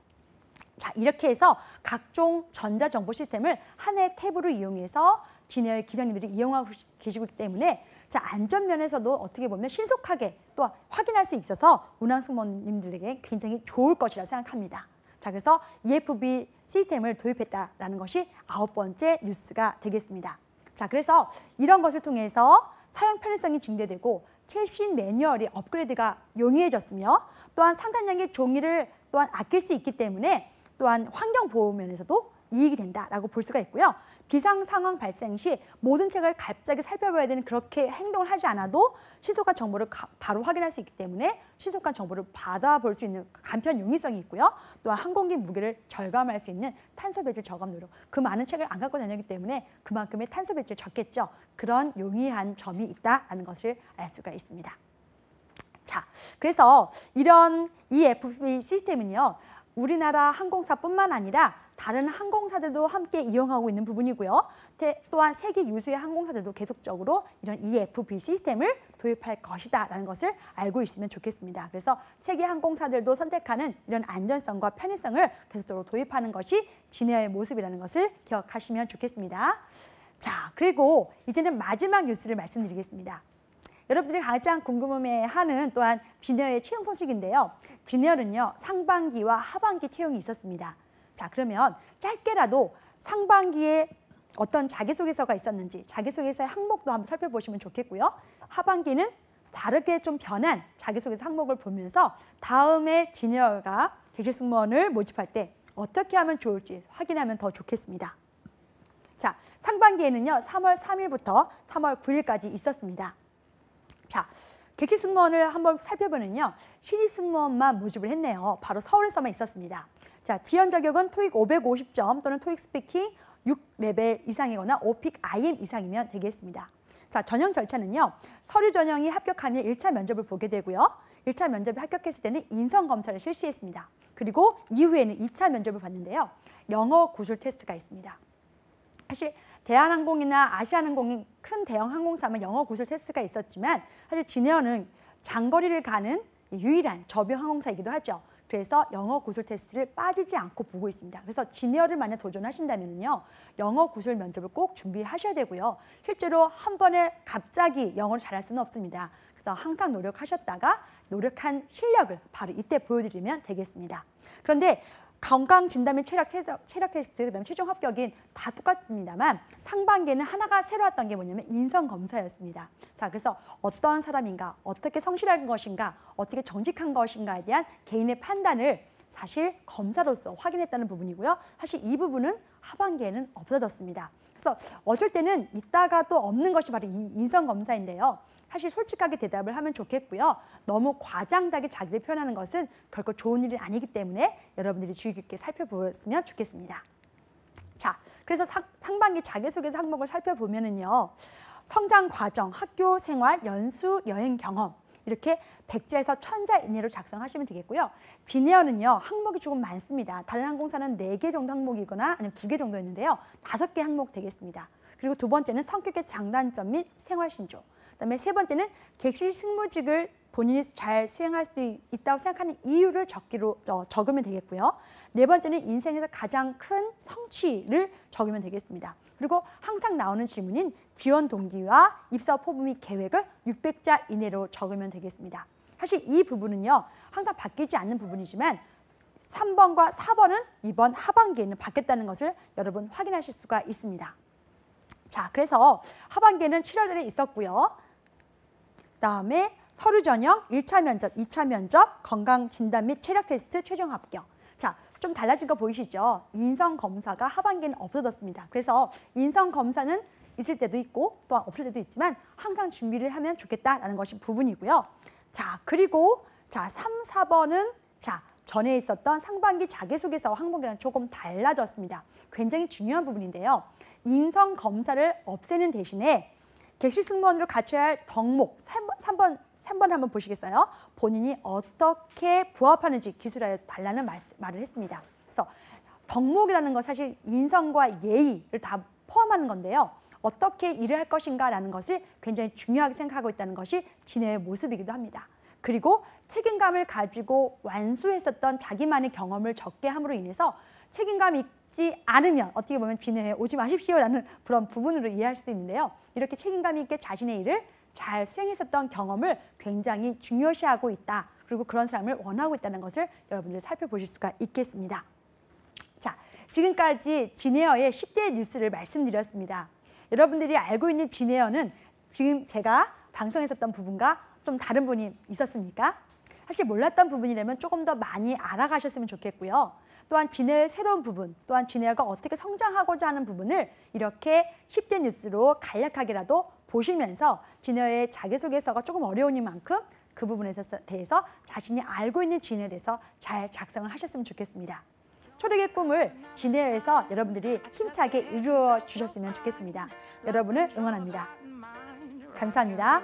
Speaker 1: 자, 이렇게 해서 각종 전자정보 시스템을 하나의 탭으로 이용해서 진해의 기자님들이 이용하고 계시고 있기 때문에 안전면에서도 어떻게 보면 신속하게 또 확인할 수 있어서 운항 승무원님들에게 굉장히 좋을 것이라 생각합니다. 자, 그래서 EFB 시스템을 도입했다라는 것이 9번째 뉴스가 되겠습니다. 자, 그래서 이런 것을 통해서 사용 편의성이 증대되고 최신 매뉴얼이 업그레이드가 용이해졌으며 또한 상당량의 종이를 또한 아낄 수 있기 때문에 또한 환경 보호 면에서도 이익이 된다라고 볼 수가 있고요. 비상 상황 발생 시 모든 책을 갑자기 살펴봐야 되는 그렇게 행동을 하지 않아도 신속한 정보를 바로 확인할 수 있기 때문에 신속한 정보를 받아볼 수 있는 간편 용이성이 있고요. 또한 항공기 무게를 절감할 수 있는 탄소 배출 저감 노력. 그 많은 책을 안 갖고 다니기 때문에 그만큼의 탄소 배출이 적겠죠. 그런 용이한 점이 있다라는 것을 알 수가 있습니다. 자, 그래서 이런 EFB 시스템은요, 우리나라 항공사뿐만 아니라 다른 항공사들도 함께 이용하고 있는 부분이고요. 또한 세계 유수의 항공사들도 계속적으로 이런 EFB 시스템을 도입할 것이다라는 것을 알고 있으면 좋겠습니다. 그래서 세계 항공사들도 선택하는 이런 안전성과 편의성을 계속적으로 도입하는 것이 진에어의 모습이라는 것을 기억하시면 좋겠습니다. 자, 그리고 이제는 마지막 뉴스를 말씀드리겠습니다. 여러분들이 가장 궁금해하는 또한 진에어의 채용 소식인데요. 진에어는요, 상반기와 하반기 채용이 있었습니다. 자, 그러면 짧게라도 상반기에 어떤 자기소개서가 있었는지 자기소개서의 항목도 한번 살펴보시면 좋겠고요. 하반기는 다르게 좀 변한 자기소개서 항목을 보면서 다음에 진에어가 객실 승무원을 모집할 때 어떻게 하면 좋을지 확인하면 더 좋겠습니다. 자, 상반기에는요, 3월 3일부터 3월 9일까지 있었습니다. 자, 객실 승무원을 한번 살펴보면요, 신입 승무원만 모집을 했네요. 바로 서울에서만 있었습니다. 자, 지원 자격은 토익 550점 또는 토익 스피킹 6레벨 이상이거나 오픽 IM 이상이면 되겠습니다. 자, 전형 절차는요, 서류 전형이 합격하면 1차 면접을 보게 되고요. 1차 면접에 합격했을 때는 인성검사를 실시했습니다. 그리고 이후에는 2차 면접을 봤는데요. 영어 구술 테스트가 있습니다. 사실 대한항공이나 아시아항공이 큰 대형 항공사면 영어 구술 테스트가 있었지만 사실 진에어는 장거리를 가는 유일한 저비용 항공사이기도 하죠. 그래서 영어 구술 테스트를 빠지지 않고 보고 있습니다. 그래서 진에어를 만약 도전하신다면요, 영어 구술 면접을 꼭 준비하셔야 되고요. 실제로 한 번에 갑자기 영어를 잘할 수는 없습니다. 그래서 항상 노력하셨다가 노력한 실력을 바로 이때 보여드리면 되겠습니다. 그런데 건강진단 및 체력 테스트, 그다음에 최종 합격인 다 똑같습니다만 상반기에는 하나가 새로웠던 게 뭐냐면 인성검사였습니다. 자, 그래서 어떤 사람인가, 어떻게 성실한 것인가, 어떻게 정직한 것인가에 대한 개인의 판단을 사실 검사로서 확인했다는 부분이고요. 사실 이 부분은 하반기에는 없어졌습니다. 그래서 어쩔 때는 있다가 또 없는 것이 바로 이 인성검사인데요. 사실 솔직하게 대답을 하면 좋겠고요. 너무 과장되게 자기를 표현하는 것은 결코 좋은 일이 아니기 때문에 여러분들이 주의 깊게 살펴보았으면 좋겠습니다. 자, 그래서 상반기 자기소개서 항목을 살펴보면은요, 성장 과정, 학교 생활, 연수, 여행 경험 이렇게 100자에서 1000자 이내로 작성하시면 되겠고요. 진에어는요, 항목이 조금 많습니다. 다른 항공사는 4개 정도 항목이거나 아니면 2개 정도였는데요. 5개 항목 되겠습니다. 그리고 두 번째는 성격의 장단점 및 생활 신조. 그다음에 세 번째는 객실 승무직을 본인이 잘 수행할 수 있다고 생각하는 이유를 적으면 되겠고요. 네 번째는 인생에서 가장 큰 성취를 적으면 되겠습니다. 그리고 항상 나오는 질문인 지원 동기와 입사 포부 및 계획을 600자 이내로 적으면 되겠습니다. 사실 이 부분은요, 항상 바뀌지 않는 부분이지만 3번과 4번은 이번 하반기에는 바뀌었다는 것을 여러분 확인하실 수가 있습니다. 자, 그래서 하반기에는 7월달에 있었고요. 그다음에 서류 전형, 1차 면접, 2차 면접, 건강 진단 및 체력 테스트, 최종 합격. 자, 좀 달라진 거 보이시죠? 인성 검사가 하반기에는 없어졌습니다. 그래서 인성 검사는 있을 때도 있고 또한 없을 때도 있지만 항상 준비를 하면 좋겠다라는 것이 부분이고요. 자, 그리고 3, 4번은 전에 있었던 상반기 자기소개서 항목이랑 조금 달라졌습니다. 굉장히 중요한 부분인데요. 인성 검사를 없애는 대신에 객실 승무원으로 갖춰야 할 덕목 3번 한번 보시겠어요? 본인이 어떻게 부합하는지 기술하여 달라는 말을 했습니다. 그래서 덕목이라는 건 사실 인성과 예의를 다 포함하는 건데요. 어떻게 일을 할 것인가라는 것을 굉장히 중요하게 생각하고 있다는 것이 진해의 모습이기도 합니다. 그리고 책임감을 가지고 완수했었던 자기만의 경험을 적게 함으로 인해서 책임감이 있지 않으면 어떻게 보면 진해에 오지 마십시오라는 그런 부분으로 이해할 수도 있는데요. 이렇게 책임감 있게 자신의 일을 잘 수행했었던 경험을 굉장히 중요시하고 있다. 그리고 그런 사람을 원하고 있다는 것을 여러분들 살펴보실 수가 있겠습니다. 자, 지금까지 진에어의 10대 뉴스를 말씀드렸습니다. 여러분들이 알고 있는 진에어는 지금 제가 방송했었던 부분과 좀 다른 부분이 있었습니까? 사실 몰랐던 부분이라면 조금 더 많이 알아가셨으면 좋겠고요. 또한 진에어의 새로운 부분, 또한 진에어가 어떻게 성장하고자 하는 부분을 이렇게 10대 뉴스로 간략하게라도 보시면서 진에어의 자기소개서가 조금 어려우니만큼 그 부분에 대해서 자신이 알고 있는 진에어에 대해서 잘 작성을 하셨으면 좋겠습니다. 초록의 꿈을 진에어에서 여러분들이 힘차게 이루어 주셨으면 좋겠습니다. 여러분을 응원합니다. 감사합니다.